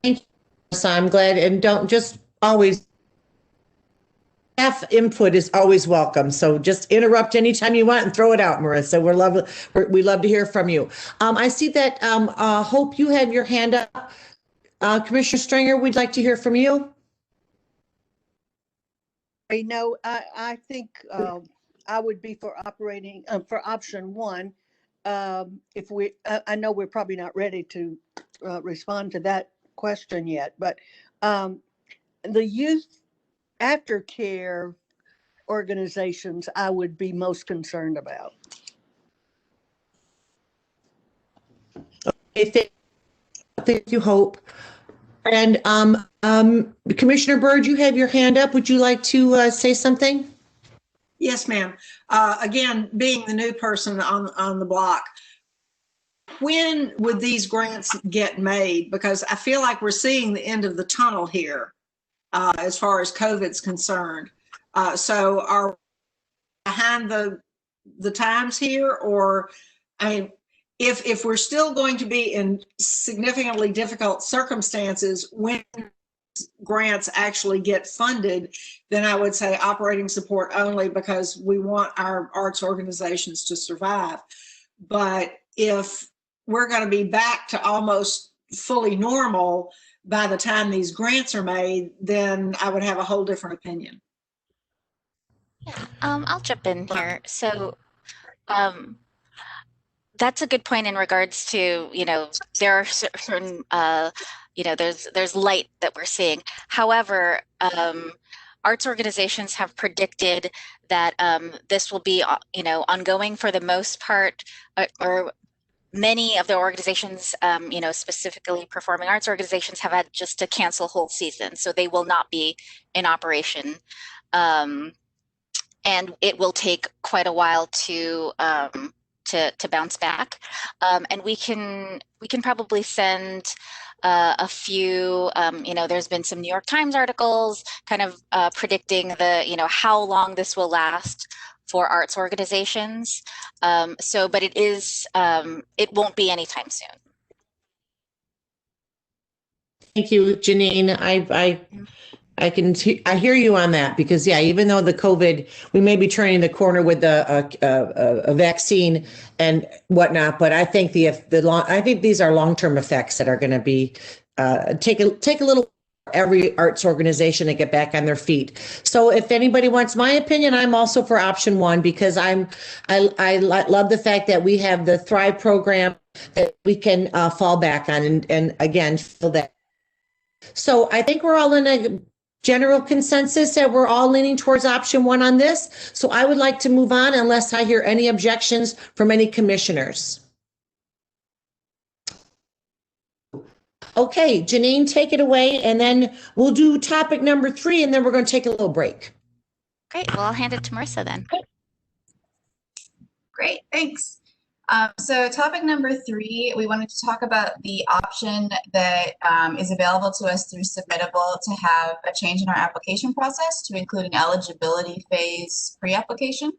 Speaker 2: Thank you. So I'm glad, and don't just always, staff input is always welcome. So just interrupt anytime you want and throw it out, Marissa. We love to hear from you. I see that Hope, you have your hand up. Commissioner Stringer, we'd like to hear from you.
Speaker 4: I think I would be for for option 1. I know we're probably not ready to respond to that question yet, but the youth aftercare organizations I would be most concerned about.
Speaker 2: Okay, thank you, Hope. And Commissioner Byrd, you have your hand up. Would you like to say something?
Speaker 3: Yes, ma'am. Again, being the new person on the block, when would these grants get made? Because I feel like we're seeing the end of the tunnel here as far as COVID's concerned. So are we behind the times here? Or, I mean, if we're still going to be in significantly difficult circumstances when grants actually get funded, then I would say operating support only, because we want our arts organizations to survive. But if we're going to be back to almost fully normal by the time these grants are made, then I would have a whole different opinion.
Speaker 5: I'll jump in here. So, that's a good point in regards to, there are certain, there's light that we're seeing. However, arts organizations have predicted that this will be, ongoing for the most part, or many of the organizations, specifically performing arts organizations, have had just to cancel whole season, so they will not be in operation. And it will take quite a while to bounce back. And we can probably send a few, there's been some New York Times articles kind of predicting how long this will last for arts organizations. But it won't be anytime soon.
Speaker 2: Thank you, Janine. I hear you on that, because even though the COVID, we may be turning the corner with a vaccine and whatnot, but I think I think these are long-term effects that are going to be take a little every arts organization to get back on their feet. So if anybody wants my opinion, I'm also for option one, because I love the fact that we have the Thrive program that we can fall back on and again feel that. So I think we're all in a general consensus that we're all leaning towards option one on this. So I would like to move on unless I hear any objections from any commissioners. Okay, Janine, take it away, and then we'll do topic number 3, and then we're going to take a little break.
Speaker 5: Great. Well, I'll hand it to Marissa then.
Speaker 10: Great, thanks. So topic number 3, we wanted to talk about the option that is available to us through Submittable to have a change in our application process to include an eligibility phase pre-application.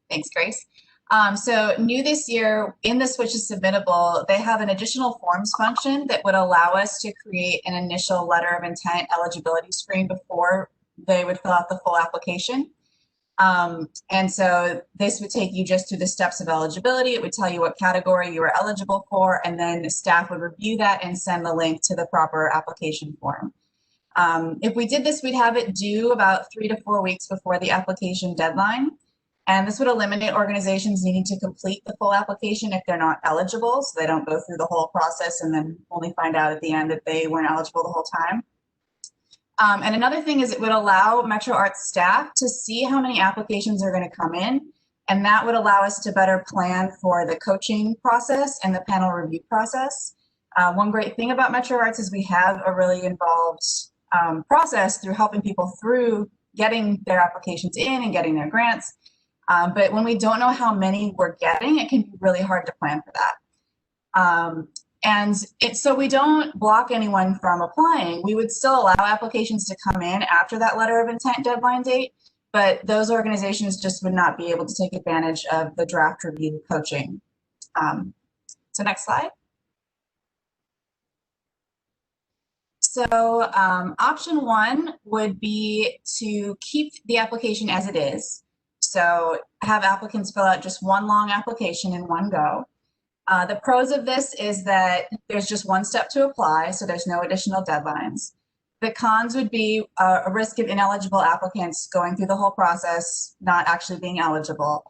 Speaker 10: Thanks, Grace. So new this year in the switch to Submittable, they have an additional forms function that would allow us to create an initial letter of intent eligibility screen before they would fill out the full application. And so this would take you just through the steps of eligibility. It would tell you what category you were eligible for, and then the staff would review that and send the link to the proper application form. If we did this, we'd have it due about 3 to 4 weeks before the application deadline. And this would eliminate organizations needing to complete the full application if they're not eligible, so they don't go through the whole process and then only find out at the end that they weren't eligible the whole time. And another thing is it would allow Metro Arts staff to see how many applications are going to come in, and that would allow us to better plan for the coaching process and the panel review process. One great thing about Metro Arts is we have a really involved process through helping people through getting their applications in and getting their grants. But when we don't know how many we're getting, it can be really hard to plan for that. So we don't block anyone from applying. We would still allow applications to come in after that letter of intent deadline date, but those organizations just would not be able to take advantage of the draft review coaching. So next slide. So option 1 would be to keep the application as it is. So have applicants fill out just one long application in one go. The pros of this is that there's just one step to apply, so there's no additional deadlines. The cons would be a risk of ineligible applicants going through the whole process, not actually being eligible.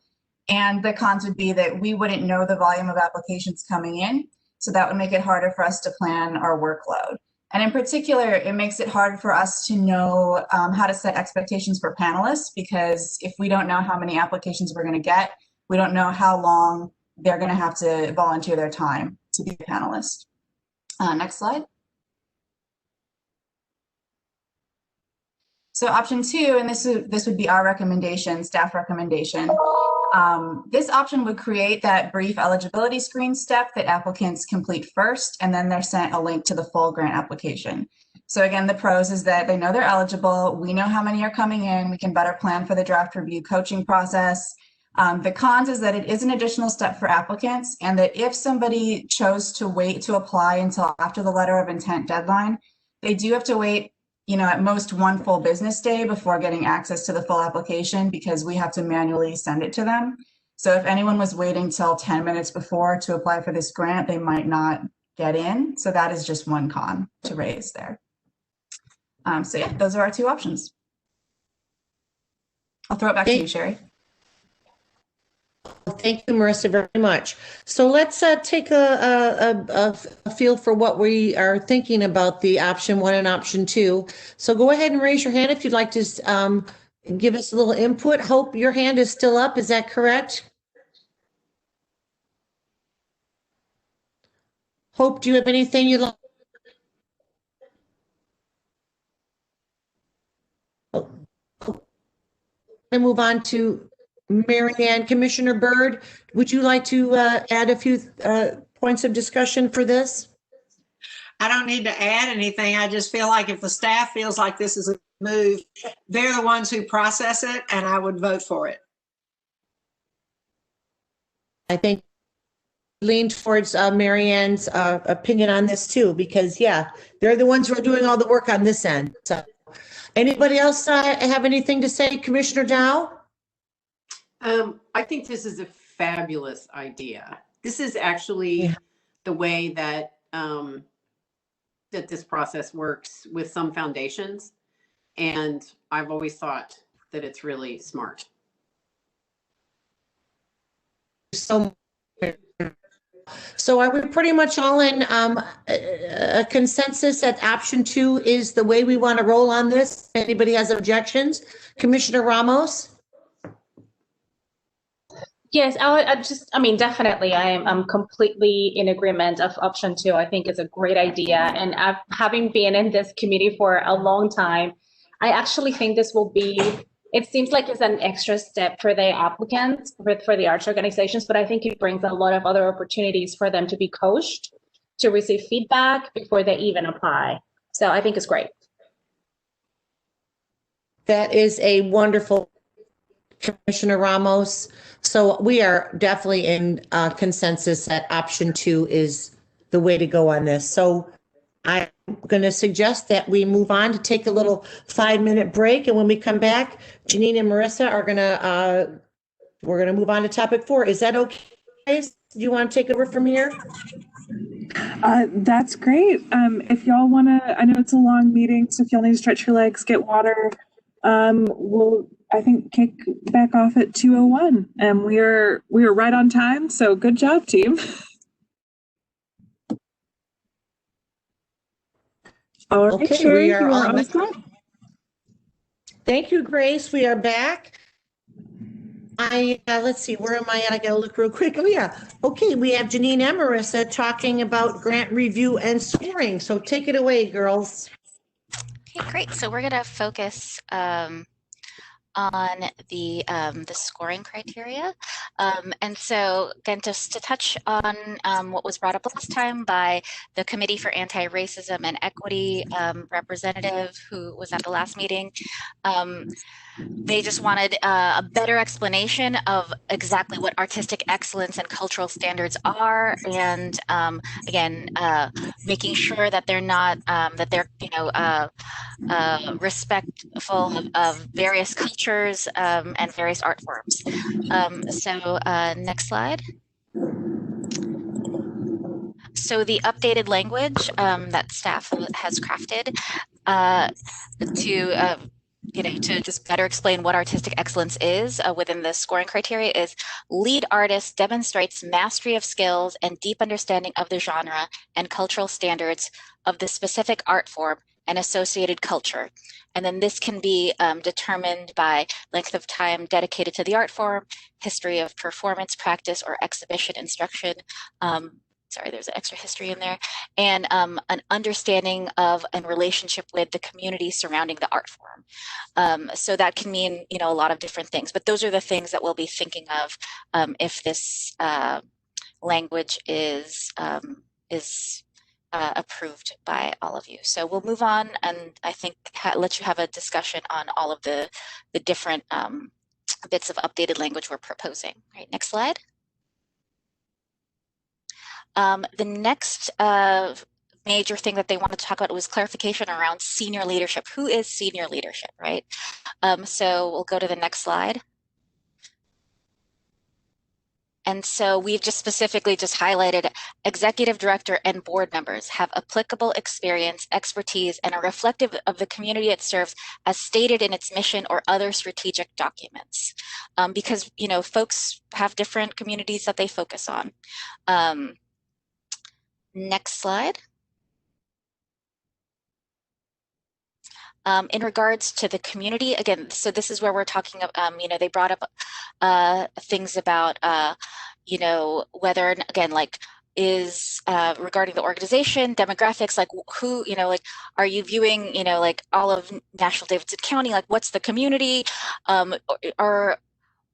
Speaker 10: And the cons would be that we wouldn't know the volume of applications coming in, so that would make it harder for us to plan our workload. And in particular, it makes it hard for us to know how to set expectations for panelists, because if we don't know how many applications we're going to get, we don't know how long they're going to have to volunteer their time to be a panelist. Next slide. So option 2, and this would be our recommendation, staff recommendation. This option would create that brief eligibility screen step that applicants complete first, and then they're sent a link to the full grant application. So again, the pros is that they know they're eligible, we know how many are coming in, we can better plan for the draft review coaching process. The cons is that it is an additional step for applicants, and that if somebody chose to wait to apply until after the letter of intent deadline, they do have to wait, at most 1 full business day before getting access to the full application, because we have to manually send it to them. So if anyone was waiting till 10 minutes before to apply for this grant, they might not get in. So that is just one con to raise there. So yeah, those are our two options. I'll throw it back to you, Sherry.
Speaker 2: Thank you, Marissa, very much. So let's take a feel for what we are thinking about the option 1 and option 2. So go ahead and raise your hand if you'd like to give us a little input. Hope your hand is still up. Is that correct? Hope, do you have anything you'd like? And move on to Mary Ann. Commissioner Byrd, would you like to add a few points of discussion for this?
Speaker 3: I don't need to add anything. I just feel like if the staff feels like this is a move, they're the ones who process it, and I would vote for it.
Speaker 2: I think lean towards Mary Ann's opinion on this too, because yeah, they're the ones who are doing all the work on this end. So anybody else have anything to say, Commissioner Dow?
Speaker 9: I think this is a fabulous idea. This is actually the way that that this process works with some foundations. And I've always thought that it's really smart.
Speaker 2: So are we pretty much all in a consensus that option 2 is the way we want to roll on this? Anybody has objections? Commissioner Ramos?
Speaker 7: Yes, I mean, definitely, I'm completely in agreement of option 2. I think it's a great idea. And having been in this committee for a long time, I actually think this will be, it seems like it's an extra step for the applicants, for the arts organizations, but I think it brings a lot of other opportunities for them to be coached, to receive feedback before they even apply. So I think it's great.
Speaker 2: That is a wonderful, Commissioner Ramos. So we are definitely in consensus that option 2 is the way to go on this. So I'm going to suggest that we move on to take a little 5-minute break. And when we come back, Janine and Marissa are going to, we're going to move on to topic 4. Is that okay? Do you want to take over from here?
Speaker 1: That's great. If y'all want to, I know it's a long meeting, so if y'all need to stretch your legs, get water, we'll, I think, kick back off at 2:01, and we are right on time. So good job, team. All right,
Speaker 2: Okay,
Speaker 1: Sherry,
Speaker 2: we are
Speaker 1: you
Speaker 2: all
Speaker 1: all set?
Speaker 2: Thank you, Grace. We are back. Let's see, where am I at? I gotta look real quick. Oh yeah. Okay, we have Janine and Marissa talking about grant review and scoring. So take it away, girls.
Speaker 5: Okay, great. So we're going to focus on the scoring criteria. And so again, just to touch on what was brought up last time by the Committee for Anti-Racism and Equity representative who was at the last meeting. They just wanted a better explanation of exactly what artistic excellence and cultural standards are, and again, making sure that they're not that they're respectful of various cultures and various art forms. So next slide. So the updated language that staff has crafted to just better explain what artistic excellence is within the scoring criteria is lead artist demonstrates mastery of skills and deep understanding of the genre and cultural standards of the specific art form and associated culture. And then this can be determined by length of time dedicated to the art form, history of performance, practice, or exhibition instruction. Sorry, there's an extra history in there, and an understanding of and relationship with the community surrounding the art form. So that can mean, a lot of different things, but those are the things that we'll be thinking of if this language is approved by all of you. So we'll move on, and I think let you have a discussion on all of the different bits of updated language we're proposing. All right, next slide. The next major thing that they want to talk about was clarification around senior leadership. Who is senior leadership, right? So we'll go to the next slide. And so we've just specifically just highlighted executive director and board members have applicable experience, expertise, and are reflective of the community it serves as stated in its mission or other strategic documents. Because, you know, folks have different communities that they focus on. Next slide. In regards to the community, again, so this is where we're talking about, you know, they brought up things about, you know, whether, again, like, is regarding the organization, demographics, like who, you know, like, are you viewing, you know, like all of Nashville Davidson County, like what's the community, or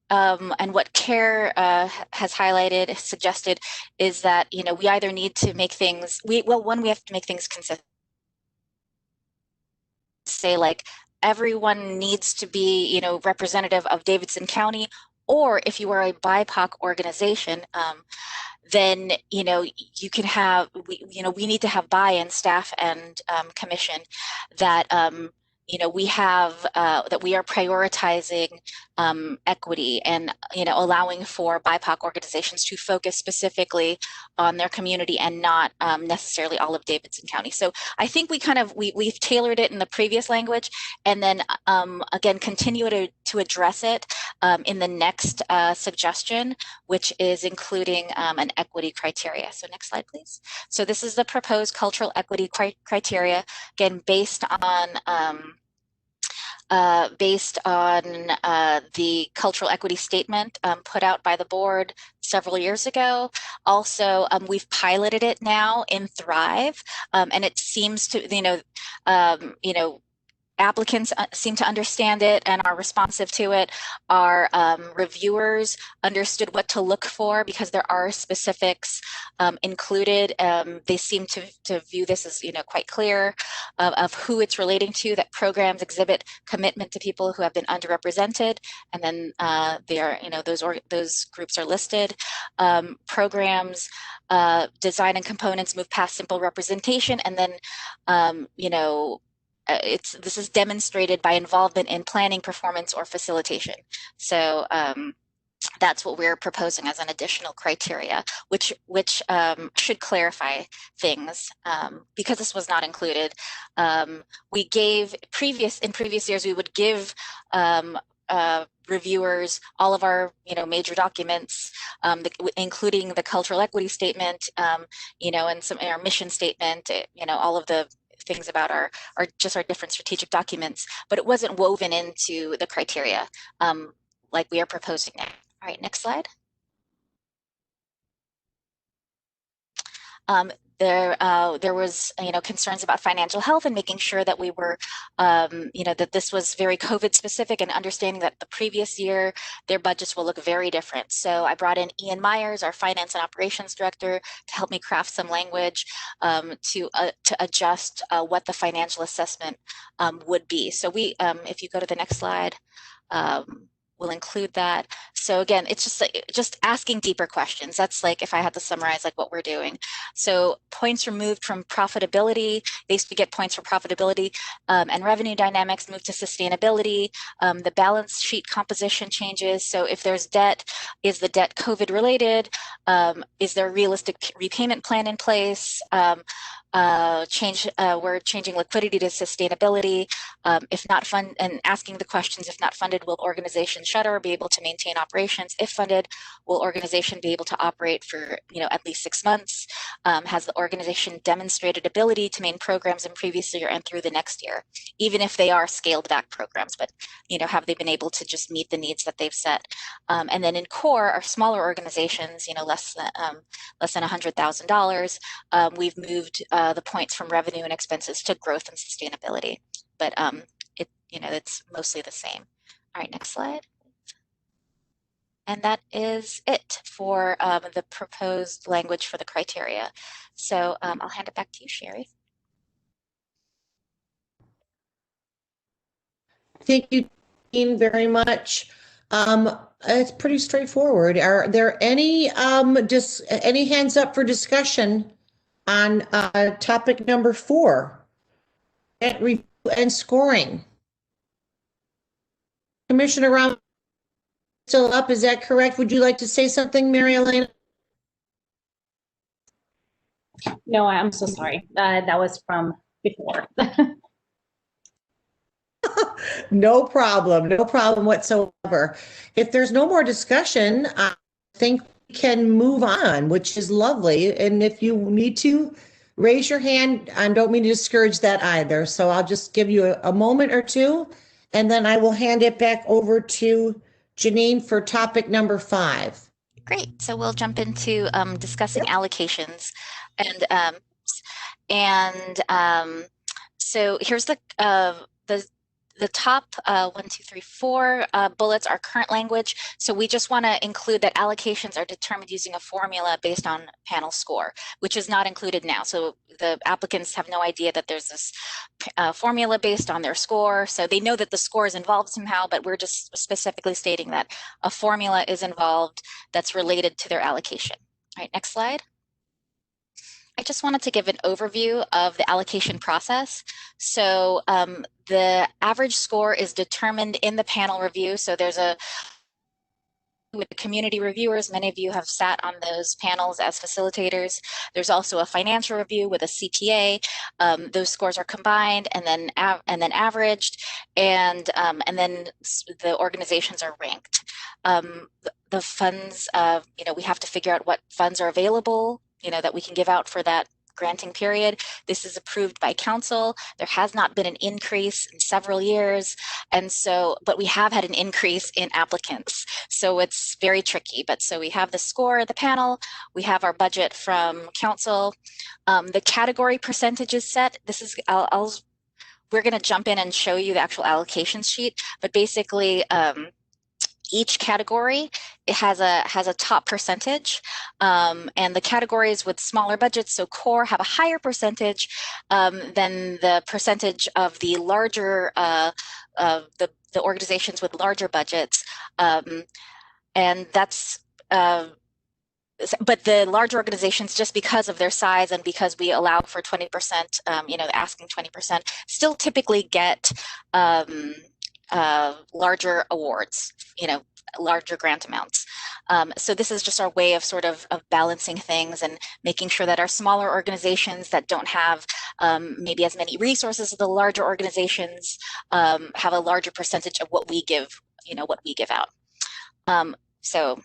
Speaker 5: and what CARE has highlighted, suggested is that, you know, we either need to make things, one, we have to make things consistent. Say like everyone needs to be, you know, representative of Davidson County, or if you are a BIPOC organization, then, you know, you can have, you know, we need to have buy-in, staff and commission, that, you know, we have, that we are prioritizing equity and, you know, allowing for BIPOC organizations to focus specifically on their community and not necessarily all of Davidson County. So I think we kind of, we've tailored it in the previous language, and then again, continue to address it in the next suggestion, which is including an equity criteria. So next slide, please. So this is the proposed cultural equity criteria, again, based on the cultural equity statement put out by the board several years ago. Also, we've piloted it now in Thrive, and it seems to, you know, applicants seem to understand it and are responsive to it. Our reviewers understood what to look for because there are specifics included. They seem to view this as, you know, quite clear of who it's relating to, that programs exhibit commitment to people who have been underrepresented, and then they are, you know, those groups are listed. Programs, design and components move past simple representation, and then, you know, this is demonstrated by involvement in planning, performance, or facilitation. So that's what we're proposing as an additional criteria, which should clarify things because this was not included. We gave in previous years, we would give reviewers all of our, you know, major documents, including the cultural equity statement, you know, and our mission statement, you know, all of the things about our different strategic documents, but it wasn't woven into the criteria like we are proposing now. All right, next slide. There was, you know, concerns about financial health and making sure that we were, you know, that this was very COVID specific, and understanding that the previous year their budgets will look very different. So I brought in Ian Myers, our finance and operations director, to help me craft some language to adjust what the financial assessment would be. So we, if you go to the next slide, we'll include that. So again, it's just like, just asking deeper questions. That's like, if I had to summarize like what we're doing. So points removed from profitability, they used to get points for profitability and revenue dynamics, moved to sustainability. The balance sheet composition changes. So if there's debt, is the debt COVID related? Is there a realistic repayment plan in place? We're changing liquidity to sustainability. If not fund, and asking the questions, if not funded, will organization shutter or be able to maintain operations? If funded, will organization be able to operate for, you know, at least 6 months? Has the organization demonstrated ability to maintain programs in previous year and through the next year, even if they are scaled back programs, but, you know, have they been able to just meet the needs that they've set? And then in core, our smaller organizations, you know, less than $100,000, we've moved the points from revenue and expenses to growth and sustainability, but it, you know, it's mostly the same. All right, next slide. And that is it for the proposed language for the criteria. So I'll hand it back to you, Sherry.
Speaker 2: Thank you, Dean, very much. It's pretty straightforward. Are there any any hands up for discussion on topic number 4, grant review, and scoring? Commissioner Ram. still up. Is that correct? Would you like to say something, Mary Elena?
Speaker 7: No, I'm so sorry. That was from before.
Speaker 2: No problem whatsoever. If there's no more discussion, I think we can move on, which is lovely. And if you need to raise your hand, I don't mean to discourage that either. So I'll just give you a moment or two, and then I will hand it back over to Janine for topic number 5.
Speaker 5: Great. So we'll jump into discussing allocations, so here's the top 1, 2, 3, 4 bullets are current language. So we just want to include that allocations are determined using a formula based on panel score, which is not included now. So the applicants have no idea that there's this formula based on their score. So they know that the score is involved somehow, but we're just specifically stating that a formula is involved that's related to their allocation. All right, next slide. I just wanted to give an overview of the allocation process. So the average score is determined in the panel review. So there's with the community reviewers, many of you have sat on those panels as facilitators. There's also a financial review with a CPA. Those scores are combined and then averaged, and then the organizations are ranked. The funds, we have to figure out what funds are available, that we can give out for that granting period. This is approved by council. There has not been an increase in several years. But we have had an increase in applicants. So it's very tricky. But so we have the score of the panel, we have our budget from council. The category percentage is set. This is, we're gonna jump in and show you the actual allocation sheet, but basically, each category, it has a top percentage, and the categories with smaller budgets, so core, have a higher percentage than the percentage of the larger the organizations with larger budgets, and that's. But the larger organizations, just because of their size and because we allow for 20%, asking 20%, still typically get larger awards, larger grant amounts. So this is just our way of sort of balancing things and making sure that our smaller organizations that don't have maybe as many resources as the larger organizations have a larger percentage of what we give, out. So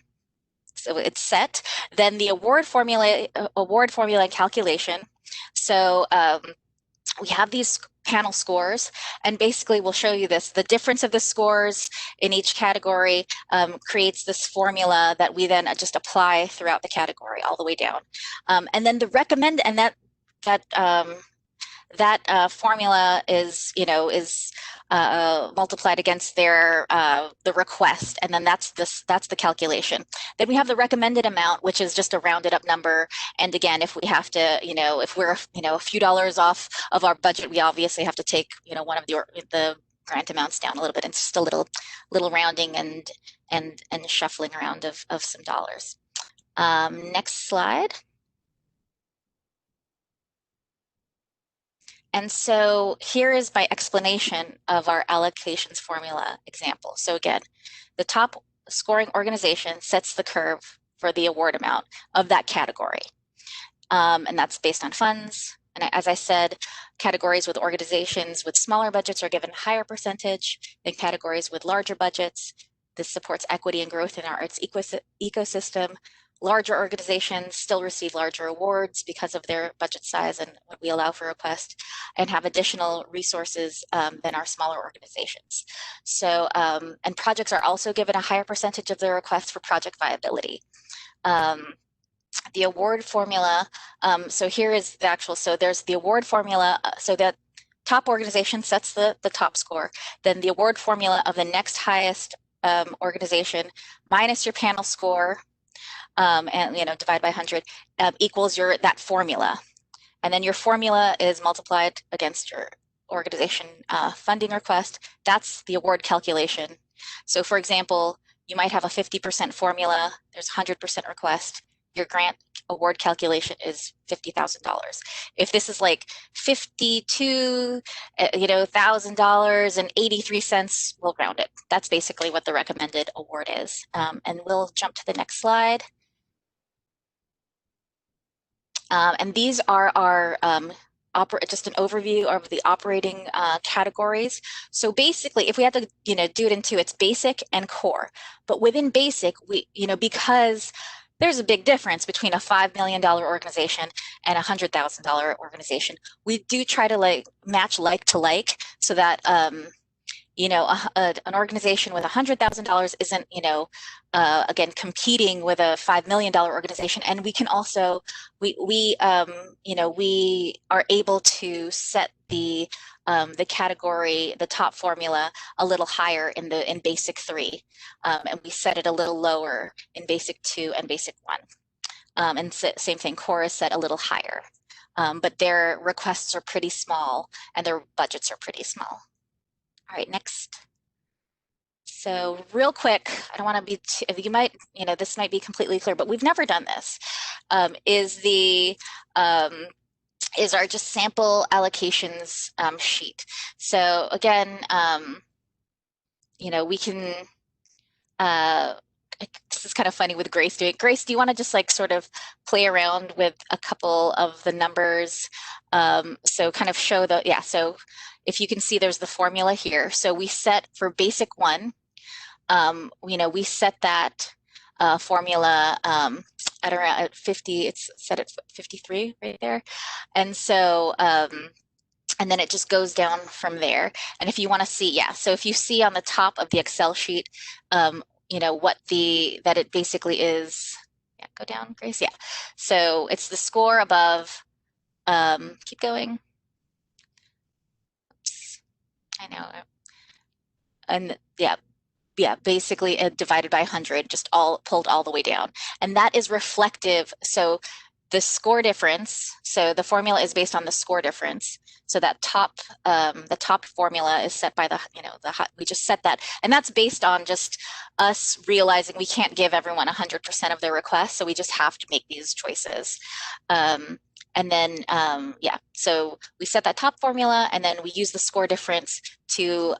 Speaker 5: it's set. Then the award formula and calculation. So we have these panel scores, and basically we'll show you this. The difference of the scores in each category creates this formula that we then just apply throughout the category all the way down. And then the recommend, and that formula is, multiplied against their the request, and then that's the calculation. Then we have the recommended amount, which is just a rounded up number. And again, if we have to, if we're a few dollars off of our budget, we obviously have to take one of the grant amounts down a little bit, and just a little rounding and shuffling around of some dollars. Next slide. And so here is my explanation of our allocations formula example. So again, the top scoring organization sets the curve for the award amount of that category. And that's based on funds. And as I said, categories with organizations with smaller budgets are given a higher percentage than categories with larger budgets. This supports equity and growth in our arts ecosystem. Larger organizations still receive larger awards because of their budget size and what we allow for request, and have additional resources than our smaller organizations. So, and projects are also given a higher percentage of their requests for project viability. The award formula, so here is the actual, so there's the award formula, so that top organization sets the top score, then the award formula of the next highest organization minus your panel score, and divide by 100 equals that formula, and then your formula is multiplied against your organization funding request. That's the award calculation. So for example, you might have a 50% formula, there's 100% request. Your grant award calculation is $50,000. If this is like $52,000 and 83 cents, we'll round it. That's basically what the recommended award is. And we'll jump to the next slide. And these are our just an overview of the operating categories. So basically, if we had to, do it into its basic and core, but within basic, we, because there's a big difference between a $5 million organization and a $100,000 organization, we do try to match like to like, so that an organization with $100,000 isn't, again, competing with a $5 million organization. And we can also, we are able to set the category, the top formula, a little higher in basic 3, and we set it a little lower in basic 2 and basic 1. And same thing, core is set a little higher, but their requests are pretty small and their budgets are pretty small. All right, next. So real quick, I don't want to be you might, this might be completely clear, but we've never done this, is our just sample allocations sheet. So again, we can, this is kind of funny with Grace doing it. Grace, do you want to just sort of play around with a couple of the numbers? So kind of show so if you can see, there's the formula here. So we set for basic 1, we set that formula at around 50, it's set at 53 right there. And so, and then it just goes down from there. And if you want to see, so if you see on the top of the Excel sheet, what that it basically is, go down, Grace, So it's the score above, keep going. I know. And basically divided by 100, just pulled all the way down. And that is reflective. So the score difference, so the formula is based on the score difference. So that the top formula is set by we just set that. And that's based on just us realizing we can't give everyone 100% of their requests. So we just have to make these choices. And then, so we set that top formula, and then we use the score difference to,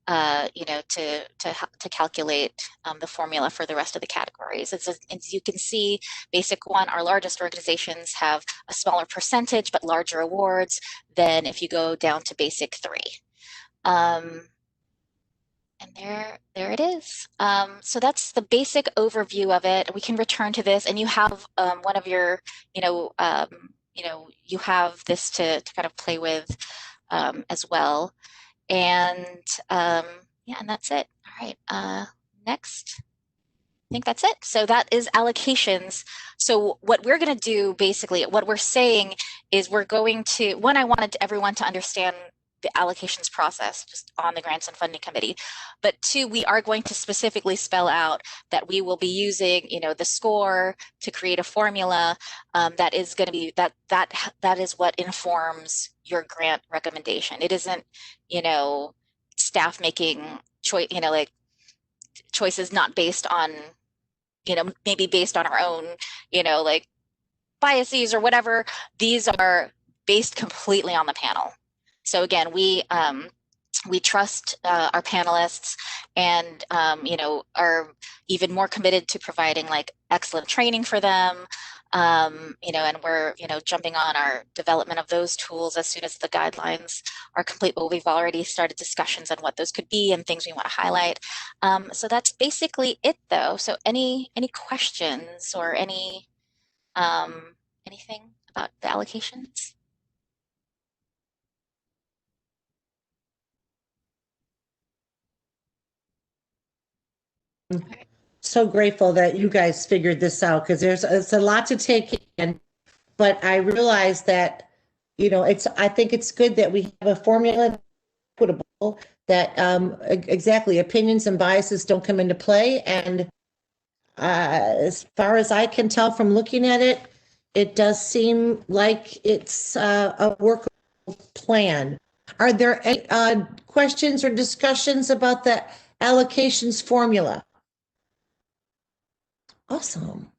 Speaker 5: to calculate the formula for the rest of the categories. As you can see, basic 1, our largest organizations have a smaller percentage, but larger awards than if you go down to basic 3. And there it is. So that's the basic overview of it. We can return to this, and you have one of your, you have this to kind of play with as well. And and that's it. All right, next. I think that's it. So that is allocations. So what we're going to do, basically, what we're saying is we're going to, one, I wanted everyone to understand the allocations process just on the Grants and Funding Committee. But 2, we are going to specifically spell out that we will be using, the score to create a formula that is going to be, that is what informs your grant recommendation. It isn't, staff making choice, choices not based on, maybe based on our own, biases or whatever. These are based completely on the panel. So again, we trust our panelists, and are even more committed to providing excellent training for them. And we're jumping on our development of those tools as soon as the guidelines are complete. Well, we've already started discussions on what those could be and things we want to highlight. So that's basically it, though. So any questions or anything about the allocations?
Speaker 2: So grateful that you guys figured this out, because it's a lot to take in, but I realize that, I think it's good that we have a formula equitable, that exactly opinions and biases don't come into play. And as far as I can tell from looking at it, it does seem like it's a workable plan. Are there any questions or discussions about the allocations formula? Awesome.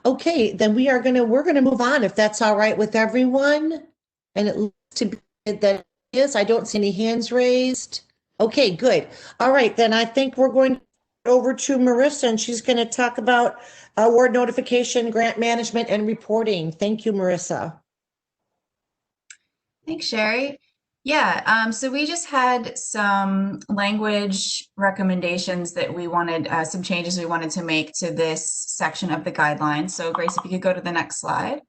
Speaker 2: Okay, then we're gonna move on if that's all right with everyone. And it looks to be that it is. I don't see any hands raised. Okay, good. All right, then I think we're going over to Marissa and she's going to talk about award notification, grant management, and reporting. Thank you, Marissa.
Speaker 10: Thanks, Sherry. Yeah, so we just had some language recommendations that we wanted, some changes we wanted to make to this section of the guidelines. So Grace, if you could go to the next slide.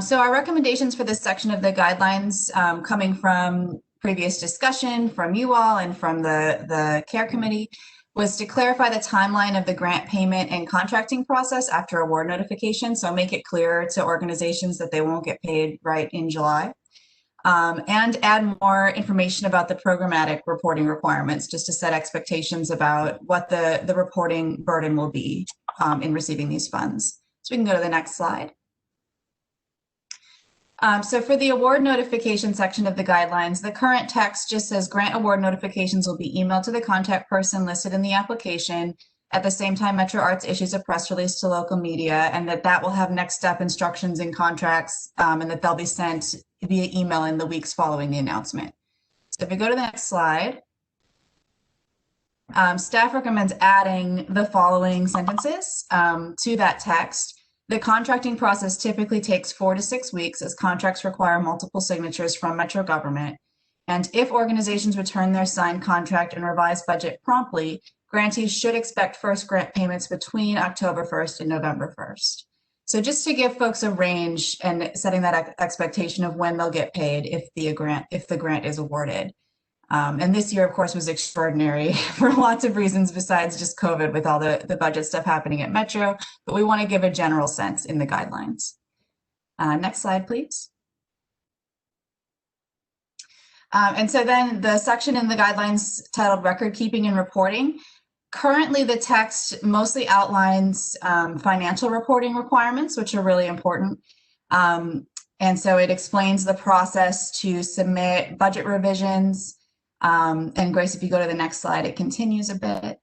Speaker 10: So our recommendations for this section of the guidelines, coming from previous discussion from you all and from the care committee, was to clarify the timeline of the grant payment and contracting process after award notification. So make it clearer to organizations that they won't get paid right in July. And add more information about the programmatic reporting requirements, just to set expectations about what the reporting burden will be in receiving these funds. So we can go to the next slide. So for the award notification section of the guidelines, the current text just says grant award notifications will be emailed to the contact person listed in the application. At the same time, Metro Arts issues a press release to local media, and that will have next step instructions in contracts, and that they'll be sent via email in the weeks following the announcement. So if we go to the next slide, staff recommends adding the following sentences to that text. The contracting process typically takes 4 to 6 weeks, as contracts require multiple signatures from Metro government. And if organizations return their signed contract and revised budget promptly, grantees should expect first grant payments between October 1st and November 1st. So just to give folks a range and setting that expectation of when they'll get paid if the grant is awarded. And this year, of course, was extraordinary for lots of reasons besides just COVID with all the budget stuff happening at Metro, but we want to give a general sense in the guidelines. Next slide, please. And so then the section in the guidelines titled Record Keeping and Reporting. Currently, the text mostly outlines financial reporting requirements, which are really important. And so it explains the process to submit budget revisions. And Grace, if you go to the next slide, it continues a bit.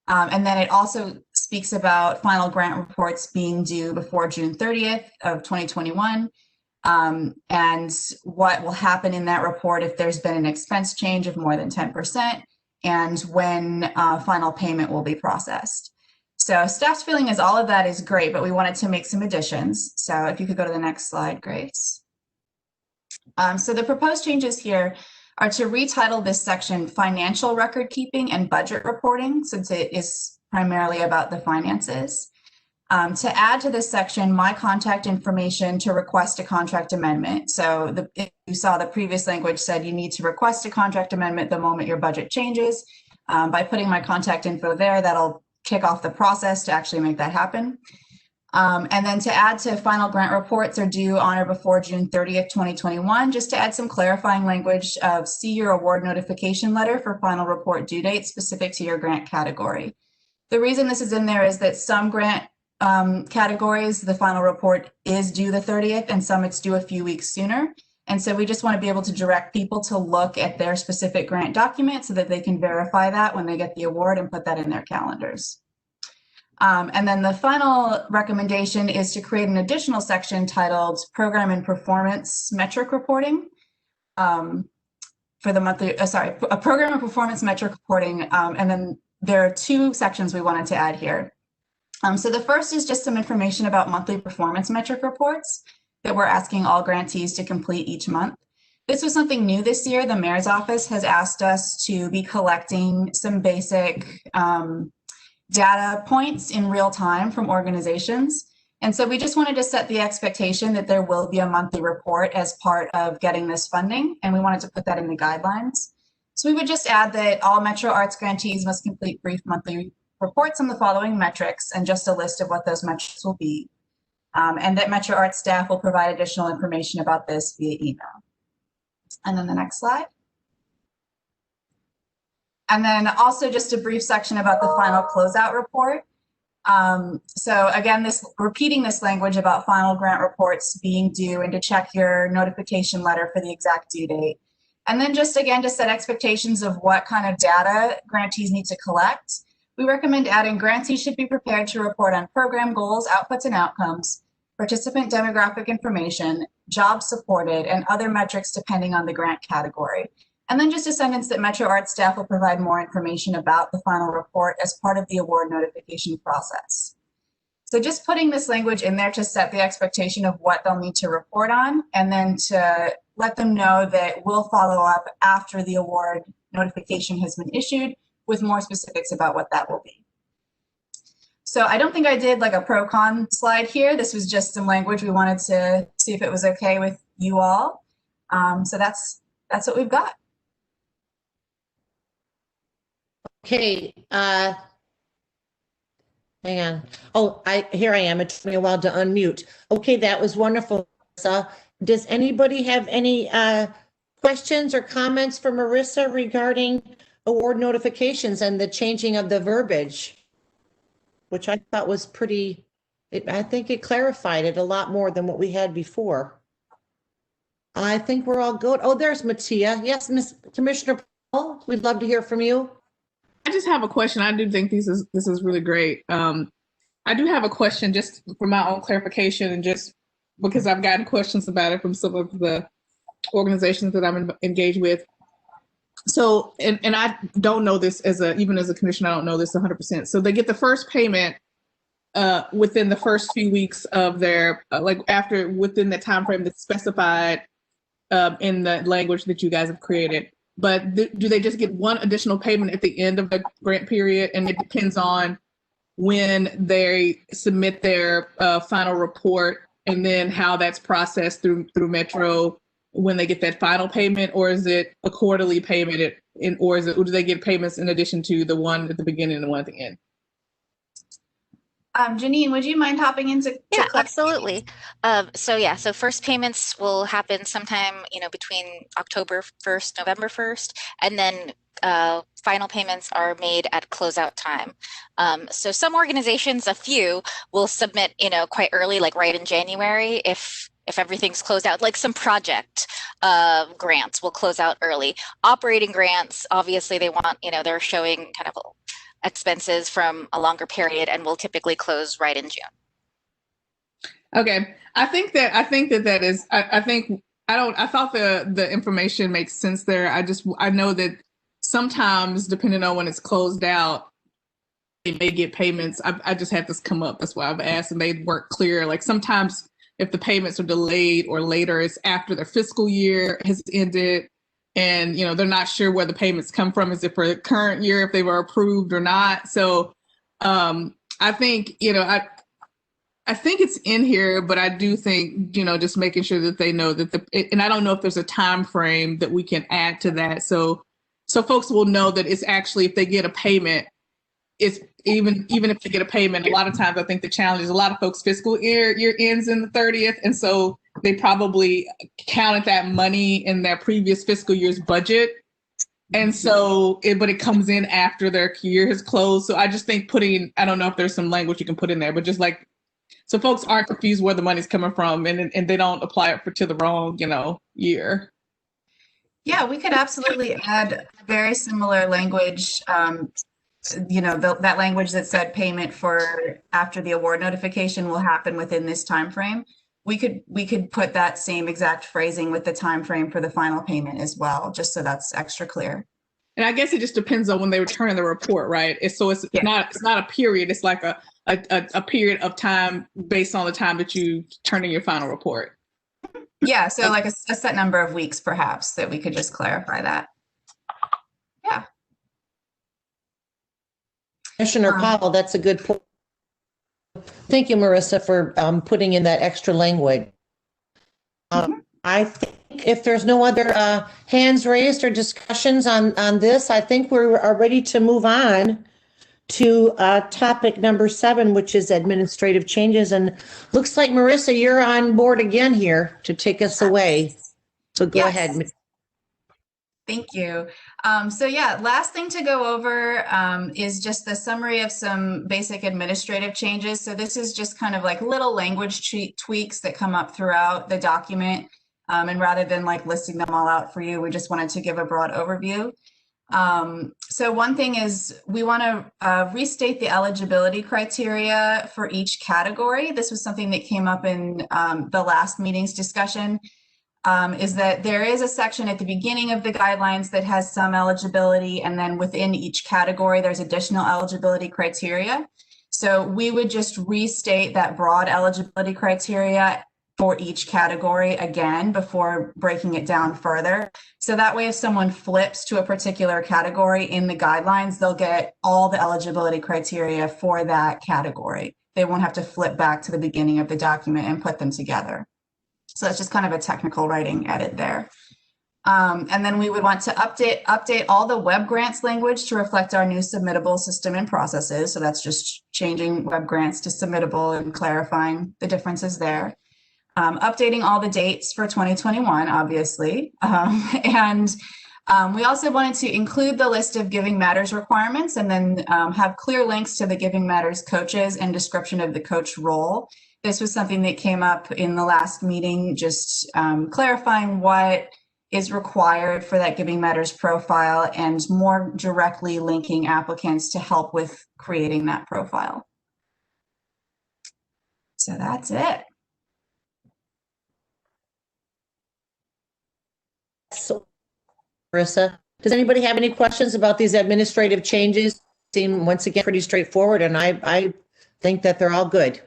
Speaker 10: And then it also speaks about final grant reports being due before June 30th of 2021. And what will happen in that report if there's been an expense change of more than 10%, and when final payment will be processed. So staff's feeling is all of that is great, but we wanted to make some additions. So if you could go to the next slide, Grace. So the proposed changes here are to retitle this section Financial Record Keeping and Budget Reporting, since it is primarily about the finances. To add to this section, my contact information to request a contract amendment. So if you saw the previous language said you need to request a contract amendment the moment your budget changes. By putting my contact info there, that'll kick off the process to actually make that happen. And then to add to final grant reports are due on or before June 30th, 2021, just to add some clarifying language of see your award notification letter for final report due date specific to your grant category. The reason this is in there is that some grant categories, the final report is due the 30th, and some it's due a few weeks sooner. And so we just want to be able to direct people to look at their specific grant document so that they can verify that when they get the award and put that in their calendars. And then the final recommendation is to create an additional section titled Program and Performance Metric Reporting for the monthly, a Program and Performance Metric Reporting. And then there are 2 sections we wanted to add here. So the first is just some information about monthly performance metric reports that we're asking all grantees to complete each month. This was something new this year. The mayor's office has asked us to be collecting some basic data points in real time from organizations. And so we just wanted to set the expectation that there will be a monthly report as part of getting this funding. And we wanted to put that in the guidelines. So we would just add that all Metro Arts grantees must complete brief monthly reports on the following metrics and just a list of what those metrics will be. And that Metro Arts staff will provide additional information about this via email. And then the next slide. And then also just a brief section about the final closeout report. So again, repeating this language about final grant reports being due and to check your notification letter for the exact due date. And then just again, to set expectations of what kind of data grantees need to collect. we recommend adding grantees should be prepared to report on program goals, outputs, and outcomes, participant demographic information, jobs supported, and other metrics depending on the grant category. And then just a sentence that Metro Arts staff will provide more information about the final report as part of the award notification process. So just putting this language in there to set the expectation of what they'll need to report on, and then to let them know that we'll follow up after the award notification has been issued with more specifics about what that will be. So I don't think I did like a pro-con slide here. This was just some language we wanted to see if it was okay with you all. So that's what we've got.
Speaker 2: Okay, hang on. Oh, here I am. It took me a while to unmute. Okay, that was wonderful, Marissa. Does anybody have any questions or comments for Marissa regarding award notifications and the changing of the verbiage, which I thought was pretty, I think it clarified it a lot more than what we had before. I think we're all good. Oh, there's Mattia. Yes, Miss Commissioner Paul, we'd love to hear from you.
Speaker 6: I just have a question. I do think this is really great. I do have a question just for my own clarification, and just because I've gotten questions about it from some of the organizations that I'm engaged with. So, and I don't know this even as a commissioner, I don't know this 100%. So they get the first payment within the first few weeks of their, within the time frame that's specified in the language that you guys have created. But do they just get one additional payment at the end of the grant period? And it depends on when they submit their final report, and then how that's processed through Metro when they get that final payment? Or is it a quarterly payment, or do they get payments in addition to the one at the beginning and the one at the end?
Speaker 10: Janine, would you mind hopping into?
Speaker 5: Yeah, absolutely. So first payments will happen sometime, between October 1st, November 1st, and then final payments are made at closeout time. So some organizations, a few, will submit, quite early, like right in January, if everything's closed out. Like some project grants will close out early. Operating grants, obviously they want, they're showing kind of expenses from a longer period, and will typically close right in June.
Speaker 6: Okay, I thought the information makes sense there. I know that sometimes, depending on when it's closed out, they may get payments. I just had this come up. That's why I've asked, and they weren't clear. Like sometimes if the payments are delayed or later, it's after their fiscal year has ended, and they're not sure where the payments come from. Is it for the current year, if they were approved or not? So I think I think it's in here, but I do think just making sure that they know that and I don't know if there's a time frame that we can add to that, so folks will know that it's actually, if they get a payment, it's even if they get a payment, a lot of times I think the challenge is a lot of folks' fiscal year ends in the 30th, and so they probably counted that money in their previous fiscal year's budget. And so, but it comes in after their year has closed. So I just think I don't know if there's some language you can put in there, but just like, so folks aren't confused where the money's coming from, and they don't apply it to the wrong, year.
Speaker 10: Yeah, we could absolutely add very similar language. That language that said payment for after the award notification will happen within this time frame. We could put that same exact phrasing with the time frame for the final payment as well, just so that's extra clear.
Speaker 6: And I guess it just depends on when they return the report, right? It's not a period. It's like a period of time based on the time that you turn in your final report.
Speaker 10: Yeah, so like a set number of weeks, perhaps, that we could just clarify that. Yeah.
Speaker 2: Commissioner Powell, that's a good point. Thank you, Marissa, for putting in that extra language. I think if there's no other hands raised or discussions on this, I think we are ready to move on to topic number 7, which is administrative changes. And looks like, Marissa, you're on board again here to take us away. So go ahead.
Speaker 10: Thank you. Last thing to go over is just the summary of some basic administrative changes. So this is just kind of like little language tweaks that come up throughout the document. And rather than like listing them all out for you, we just wanted to give a broad overview. So one thing is we want to restate the eligibility criteria for each category. This was something that came up in the last meeting's discussion, is that there is a section at the beginning of the guidelines that has some eligibility, and then within each category, there's additional eligibility criteria. So we would just restate that broad eligibility criteria for each category again before breaking it down further. So that way, if someone flips to a particular category in the guidelines, they'll get all the eligibility criteria for that category. They won't have to flip back to the beginning of the document and put them together. So that's just kind of a technical writing edit there. And then we would want to update all the web grants language to reflect our new submittable system and processes. So that's just changing web grants to submittable and clarifying the differences there. Updating all the dates for 2021, obviously. And we also wanted to include the list of Giving Matters requirements, and then have clear links to the Giving Matters coaches and description of the coach role. This was something that came up in the last meeting, just clarifying what is required for that Giving Matters profile and more directly linking applicants to help with creating that profile. So that's it.
Speaker 2: So, Marissa, does anybody have any questions about these administrative changes? Seem once again pretty straightforward, and I think that they're all good.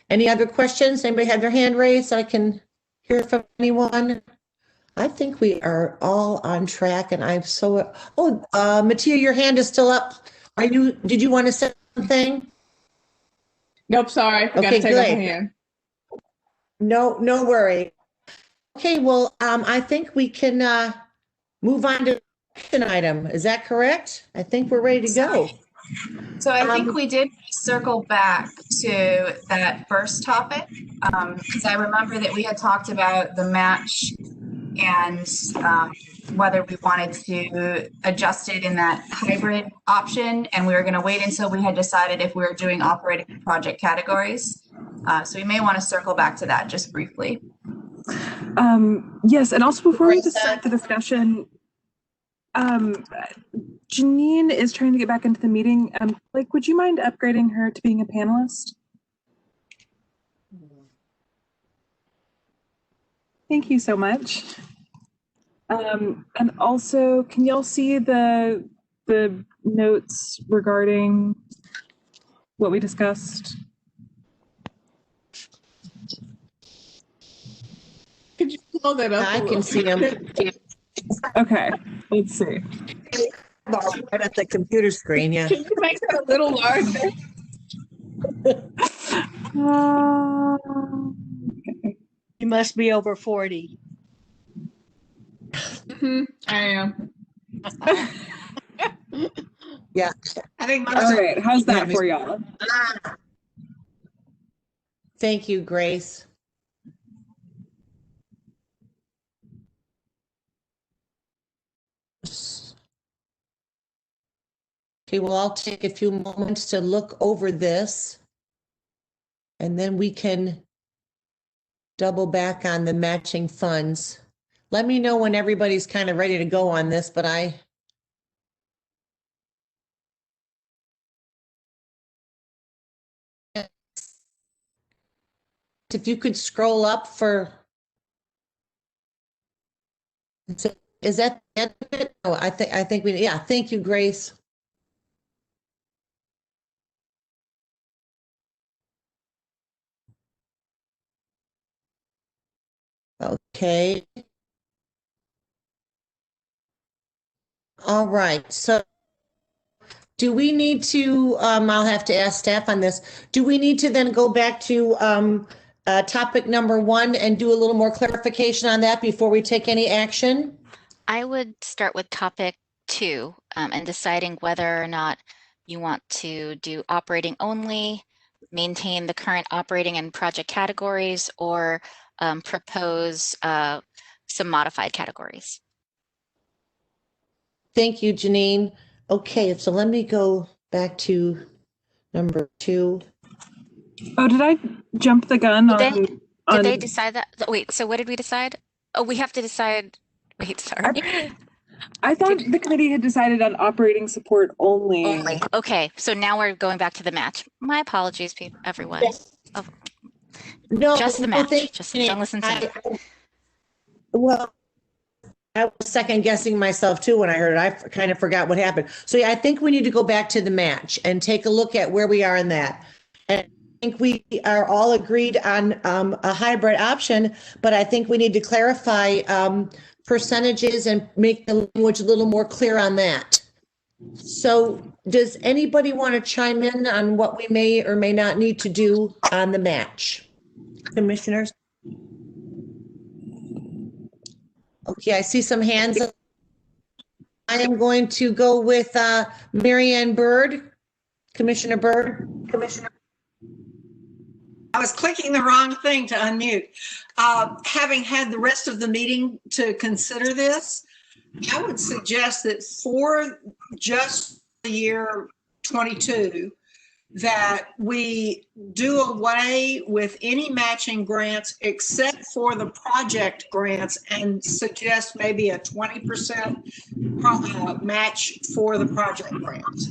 Speaker 2: Any other questions? Anybody have their hand raised so I can hear from anyone? I think we are all on track, and I'm so. Oh, Mattia, your hand is still up. Are you? Did you want to say something?
Speaker 6: Nope, sorry. I forgot
Speaker 2: Okay,
Speaker 6: to take off my
Speaker 2: good.
Speaker 6: hand.
Speaker 2: No worry. Okay, well, I think we can move on to the action item. Is that correct? I think we're ready to go.
Speaker 10: So I think we did circle back to that first topic, because I remember that we had talked about the match and whether we wanted to adjust it in that hybrid option, and we were going to wait until we had decided if we were doing operating project categories. So we may want to circle back to that just briefly.
Speaker 1: Yes, and also before we start the discussion, Janine is trying to get back into the meeting. Blake, would you mind upgrading her to being a panelist? Thank you so much. And also, can y'all see the notes regarding what we discussed?
Speaker 6: Could you pull that up?
Speaker 2: I can see them
Speaker 1: Okay, let's see.
Speaker 2: right at the computer screen. Yeah.
Speaker 6: Can you make it a little larger?
Speaker 1: Okay.
Speaker 4: You must be over 40.
Speaker 6: I am.
Speaker 2: Yeah.
Speaker 3: I think
Speaker 1: All
Speaker 3: most of
Speaker 1: right, how's that for y'all?
Speaker 2: Thank you, Grace. Okay, well, I'll take a few moments to look over this, and then we can double back on the matching funds. Let me know when everybody's kind of ready to go on this, but if you could scroll up for, is that the end of it? Oh, I think we, yeah, thank you, Grace. Okay. All right, so do we need to, I'll have to ask staff on this. Do we need to then go back to topic number 1 and do a little more clarification on that before we take any action?
Speaker 5: I would start with topic 2 and deciding whether or not you want to do operating only, maintain the current operating and project categories, or propose some modified categories.
Speaker 2: Thank you, Janine. Okay, so let me go back to number 2.
Speaker 1: Oh, did I jump the gun
Speaker 5: Did
Speaker 1: on
Speaker 5: they decide that? Wait, so what did we decide? Oh, we have to decide. Wait, sorry.
Speaker 1: I thought the committee had decided on operating support only.
Speaker 5: Only. Okay, so now we're going back to the match. My apologies, everyone. Oh,
Speaker 2: No,
Speaker 5: just the
Speaker 2: no,
Speaker 5: match.
Speaker 2: thank
Speaker 5: Just
Speaker 2: you.
Speaker 5: don't listen to me.
Speaker 2: Well, I was second guessing myself too when I heard it. I kind of forgot what happened. So yeah, I think we need to go back to the match and take a look at where we are in that. And I think we are all agreed on a hybrid option, but I think we need to clarify percentages and make the language a little more clear on that. So does anybody want to chime in on what we may or may not need to do on the match? Commissioners? Okay, I see some hands. I am going to go with Marianne Byrd, Commissioner Byrd.
Speaker 3: I was clicking the wrong thing to unmute. Having had the rest of the meeting to consider this, I would suggest that for just the year 22, that we do away with any matching grants except for the project grants and suggest maybe a 20% match for the project grants.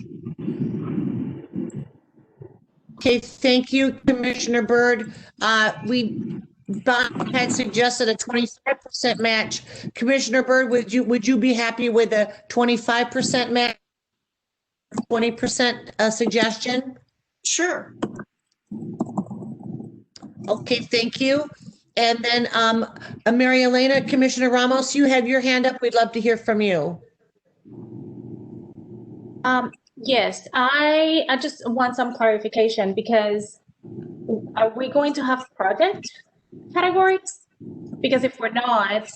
Speaker 2: Okay, thank you, Commissioner Byrd. Bob had suggested a 25% match. Commissioner Byrd, would you be happy with a 25% match? 20% suggestion?
Speaker 3: Sure.
Speaker 2: Okay, thank you. And then Mary Elena, Commissioner Ramos, you have your hand up. We'd love to hear from you.
Speaker 7: Yes, I just want some clarification because are we going to have project categories? Because if we're not,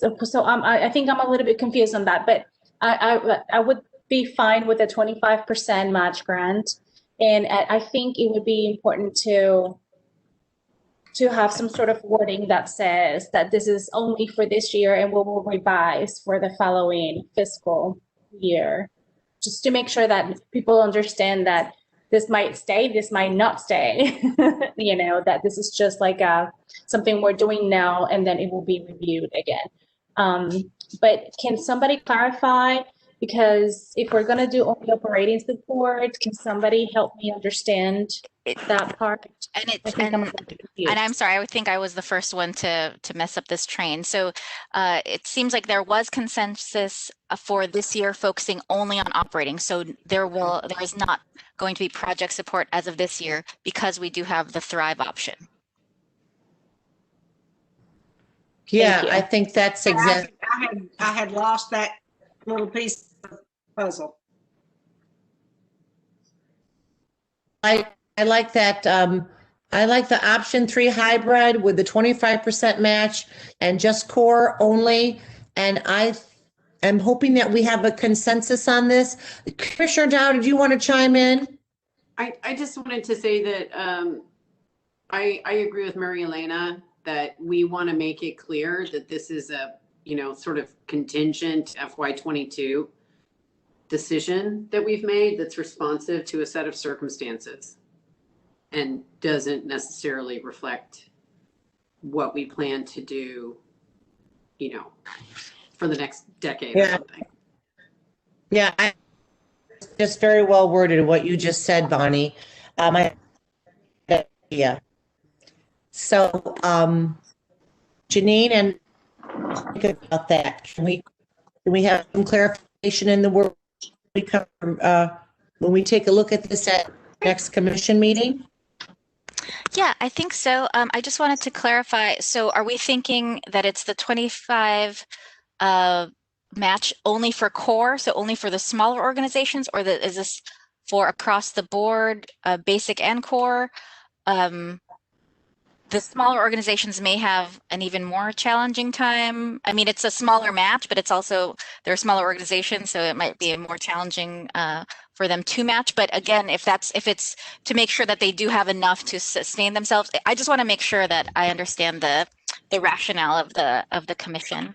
Speaker 7: I think I'm a little bit confused on that, but I would be fine with a 25% match grant. And I think it would be important to have some sort of wording that says that this is only for this year and we will revise for the following fiscal year, just to make sure that people understand that this might stay, this might not stay, you know, that this is just like something we're doing now and then it will be reviewed again. But can somebody clarify? Because if we're going to do only operating support, can somebody help me understand that part?
Speaker 5: And I'm sorry, I think I was the first one to mess up this train. So it seems like there was consensus for this year focusing only on operating. So there is not going to be project support as of this year because we do have the Thrive option.
Speaker 2: Yeah, I think that's exactly.
Speaker 3: I had lost that little piece of the puzzle.
Speaker 2: I like that. I like the option 3 hybrid with the 25% match and just core only. And I am hoping that we have a consensus on this. Commissioner Dow, did you want to chime in?
Speaker 9: I just wanted to say that I agree with Mary Elena that we want to make it clear that this is a, you know, sort of contingent FY22 decision that we've made that's responsive to a set of circumstances and doesn't necessarily reflect what we plan to do, you know, for the next decade or something.
Speaker 2: Yeah, just very well worded what you just said, Bonnie. Yeah. So, Janine, and think about that. Can we have some clarification in the word when we take a look at this at next commission meeting?
Speaker 5: Yeah, I think so. I just wanted to clarify. So are we thinking that it's the 25 match only for core, so only for the smaller organizations, or is this for across the board, basic and core? The smaller organizations may have an even more challenging time. I mean, it's a smaller match, but it's also, they're smaller organizations, so it might be more challenging for them to match. But again, if it's to make sure that they do have enough to sustain themselves, I just want to make sure that I understand the rationale of the commission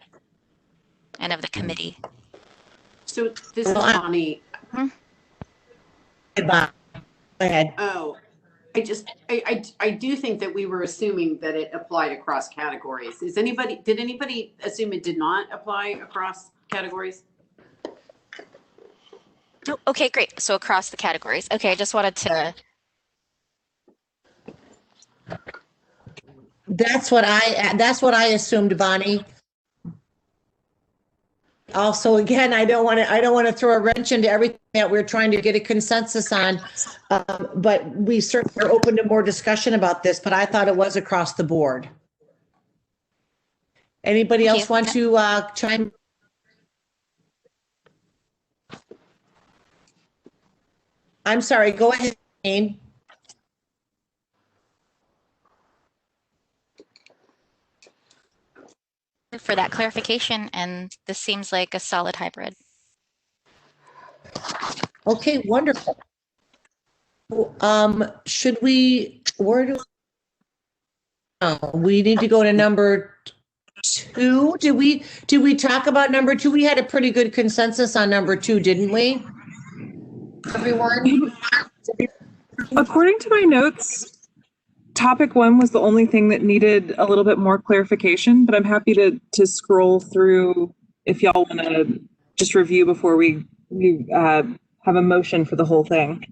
Speaker 5: and of the committee.
Speaker 9: So this is Bonnie.
Speaker 2: Go ahead.
Speaker 9: Oh, I do think that we were assuming that it applied across categories. Did anybody assume it did not apply across categories?
Speaker 5: Oh, okay, great. So across the categories. Okay, I just wanted to.
Speaker 2: That's what I assumed, Bonnie. Also, again, I don't want to throw a wrench into everything that we're trying to get a consensus on. But we certainly are open to more discussion about this, but I thought it was across the board. Anybody
Speaker 5: Thank
Speaker 2: else
Speaker 5: you.
Speaker 2: want to chime? I'm sorry, go ahead, Jane.
Speaker 5: For that clarification, and this seems like a solid hybrid.
Speaker 2: Okay, wonderful. Should we, we need to go to number 2. Did we talk about number 2? We had a pretty good consensus on number 2, didn't we? Everyone?
Speaker 1: According to my notes, topic 1 was the only thing that needed a little bit more clarification, but I'm happy to scroll through if y'all want to just review before we have a motion for the whole thing.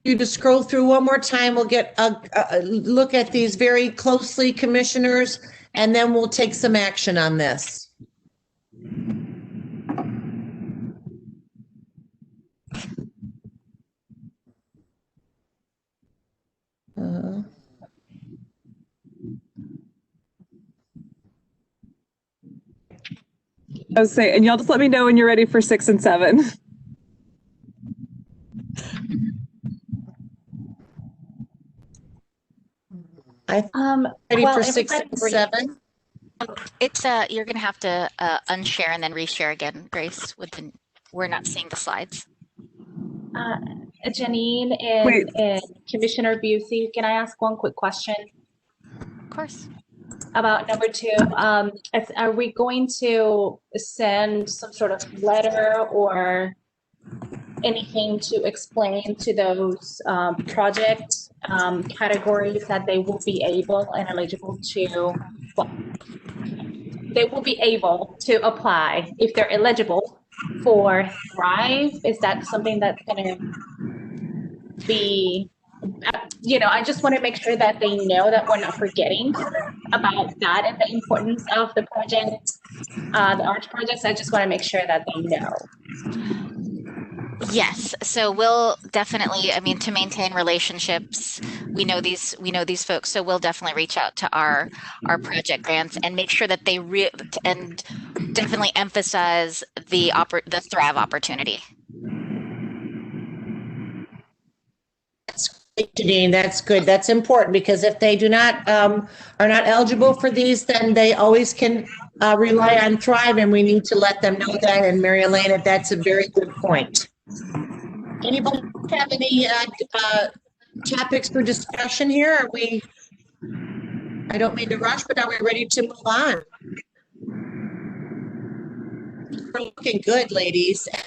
Speaker 2: You to scroll through one more time. We'll get a look at these very closely, commissioners, and then we'll take some action on this.
Speaker 1: I was saying, and y'all just let me know when you're ready for 6 and 7.
Speaker 2: Ready
Speaker 7: Well,
Speaker 2: for 6 and
Speaker 7: everybody-
Speaker 2: 7?
Speaker 5: It's you're gonna have to unshare and then reshare again, Grace. We're not seeing the slides.
Speaker 7: Janine
Speaker 1: Wait.
Speaker 7: and Commissioner Busey, can I ask one quick question
Speaker 5: Of course.
Speaker 7: about number 2? Are we going to send some sort of letter or anything to explain to those project categories that they will be able and eligible to, well, they will be able to apply if they're eligible for Thrive? Is that something that's going to be, I just want to make sure that they know that we're not forgetting about that and the importance of the project, the arts projects. I just want to make sure that they know.
Speaker 5: Yes, so we'll definitely, to maintain relationships, we know these folks, so we'll definitely reach out to our project grants and make sure that they and definitely emphasize the Thrive opportunity.
Speaker 2: Janine, that's good. That's important because if they do not are not eligible for these, then they always can rely on Thrive, and we need to let them know that. And Mary Elena, that's a very good point. Anybody have any topics for discussion here? Are we? I don't mean to rush, but are we ready to move on? We're looking good, ladies and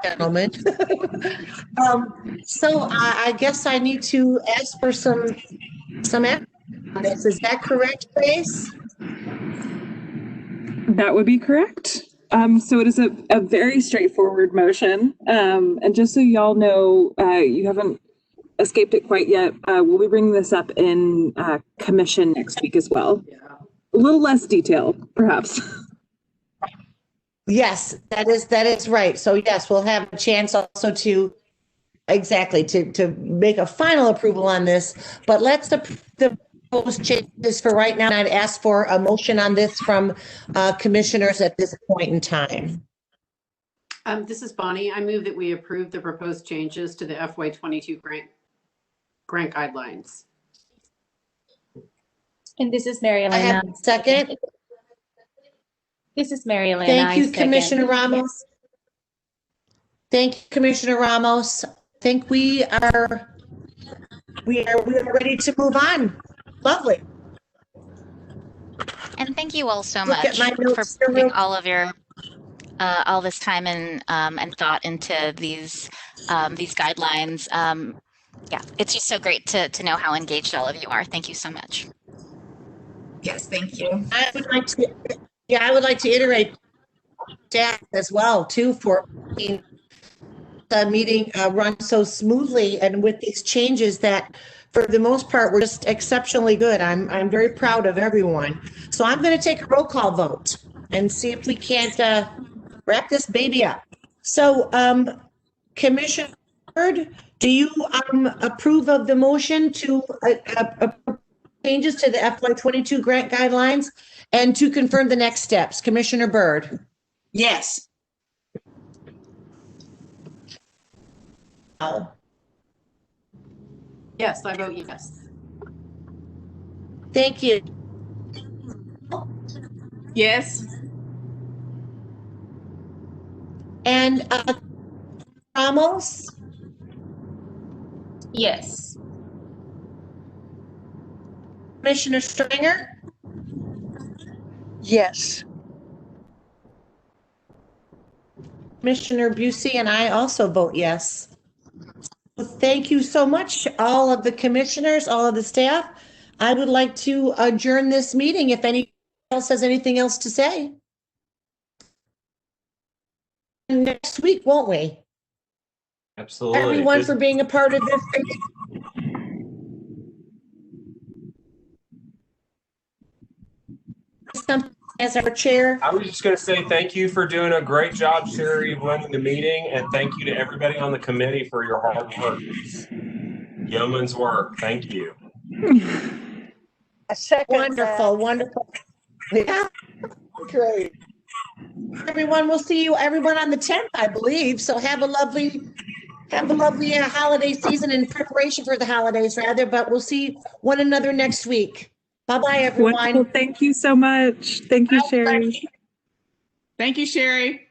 Speaker 2: gentlemen. So I guess I need to ask for some action on this. Is that correct, Grace?
Speaker 1: That would be correct. So it is a very straightforward motion. And just so y'all know, you haven't escaped it quite yet. We'll be bringing this up in commission next week as well. A little less detail, perhaps.
Speaker 2: Yes, that is right. So yes, we'll have a chance also to make a final approval on this. But let's the proposed changes for right now. I'd ask for a motion on this from commissioners at this point in time.
Speaker 9: This is Bonnie. I move that we approve the proposed changes to the FY22 grant guidelines.
Speaker 7: And this is Mary
Speaker 2: I
Speaker 7: Elena.
Speaker 2: have a second.
Speaker 7: This is Mary Elena.
Speaker 2: Thank you,
Speaker 7: I second.
Speaker 2: Commissioner Ramos. Thank you, Commissioner Ramos. I think we are ready to move on. Lovely.
Speaker 5: And thank you all so
Speaker 2: Look at
Speaker 5: much
Speaker 2: my
Speaker 5: for
Speaker 2: notes here
Speaker 5: putting
Speaker 2: real-
Speaker 5: all of your all this time and thought into these these guidelines. Yeah, it's just so great to know how engaged all of you are. Thank you so much.
Speaker 10: Yes, thank you.
Speaker 2: I would like to, yeah, I would like to iterate staff as well too for making the meeting run so smoothly and with these changes that for the most part were just exceptionally good. I'm very proud of everyone. So I'm going to take a roll call vote and see if we can't wrap this baby up. So Commissioner Bird, do you approve of the motion to changes to the FY22 grant guidelines and to confirm the next steps? Commissioner Bird?
Speaker 3: Yes.
Speaker 9: Yes, I vote yes.
Speaker 2: Thank you.
Speaker 6: Yes.
Speaker 2: And Ramos,
Speaker 7: Yes.
Speaker 2: Commissioner Stringer,
Speaker 4: Yes.
Speaker 2: Commissioner Busey, and I also vote yes. Thank you so much, all of the commissioners, all of the staff. I would like to adjourn this meeting if anyone else has anything else to say. Next week, won't we?
Speaker 8: Absolutely.
Speaker 2: Everyone
Speaker 8: Good-
Speaker 2: for being a part of this. As our chair.
Speaker 8: I was just going to say thank you for doing a great job, Sherry, running the meeting, and thank you to everybody on the committee for your hard work. It's yeoman's work. Thank you.
Speaker 4: A second.
Speaker 2: Wonderful, wonderful. Yeah, great. Everyone, we'll see you, everyone on the 10th, I believe. So have a lovely holiday season in preparation for the holidays, rather. But we'll see one another next week. Bye-bye, everyone.
Speaker 1: Wonderful. Thank you so much. Thank you, Sherry.
Speaker 6: Thank you, Sherry.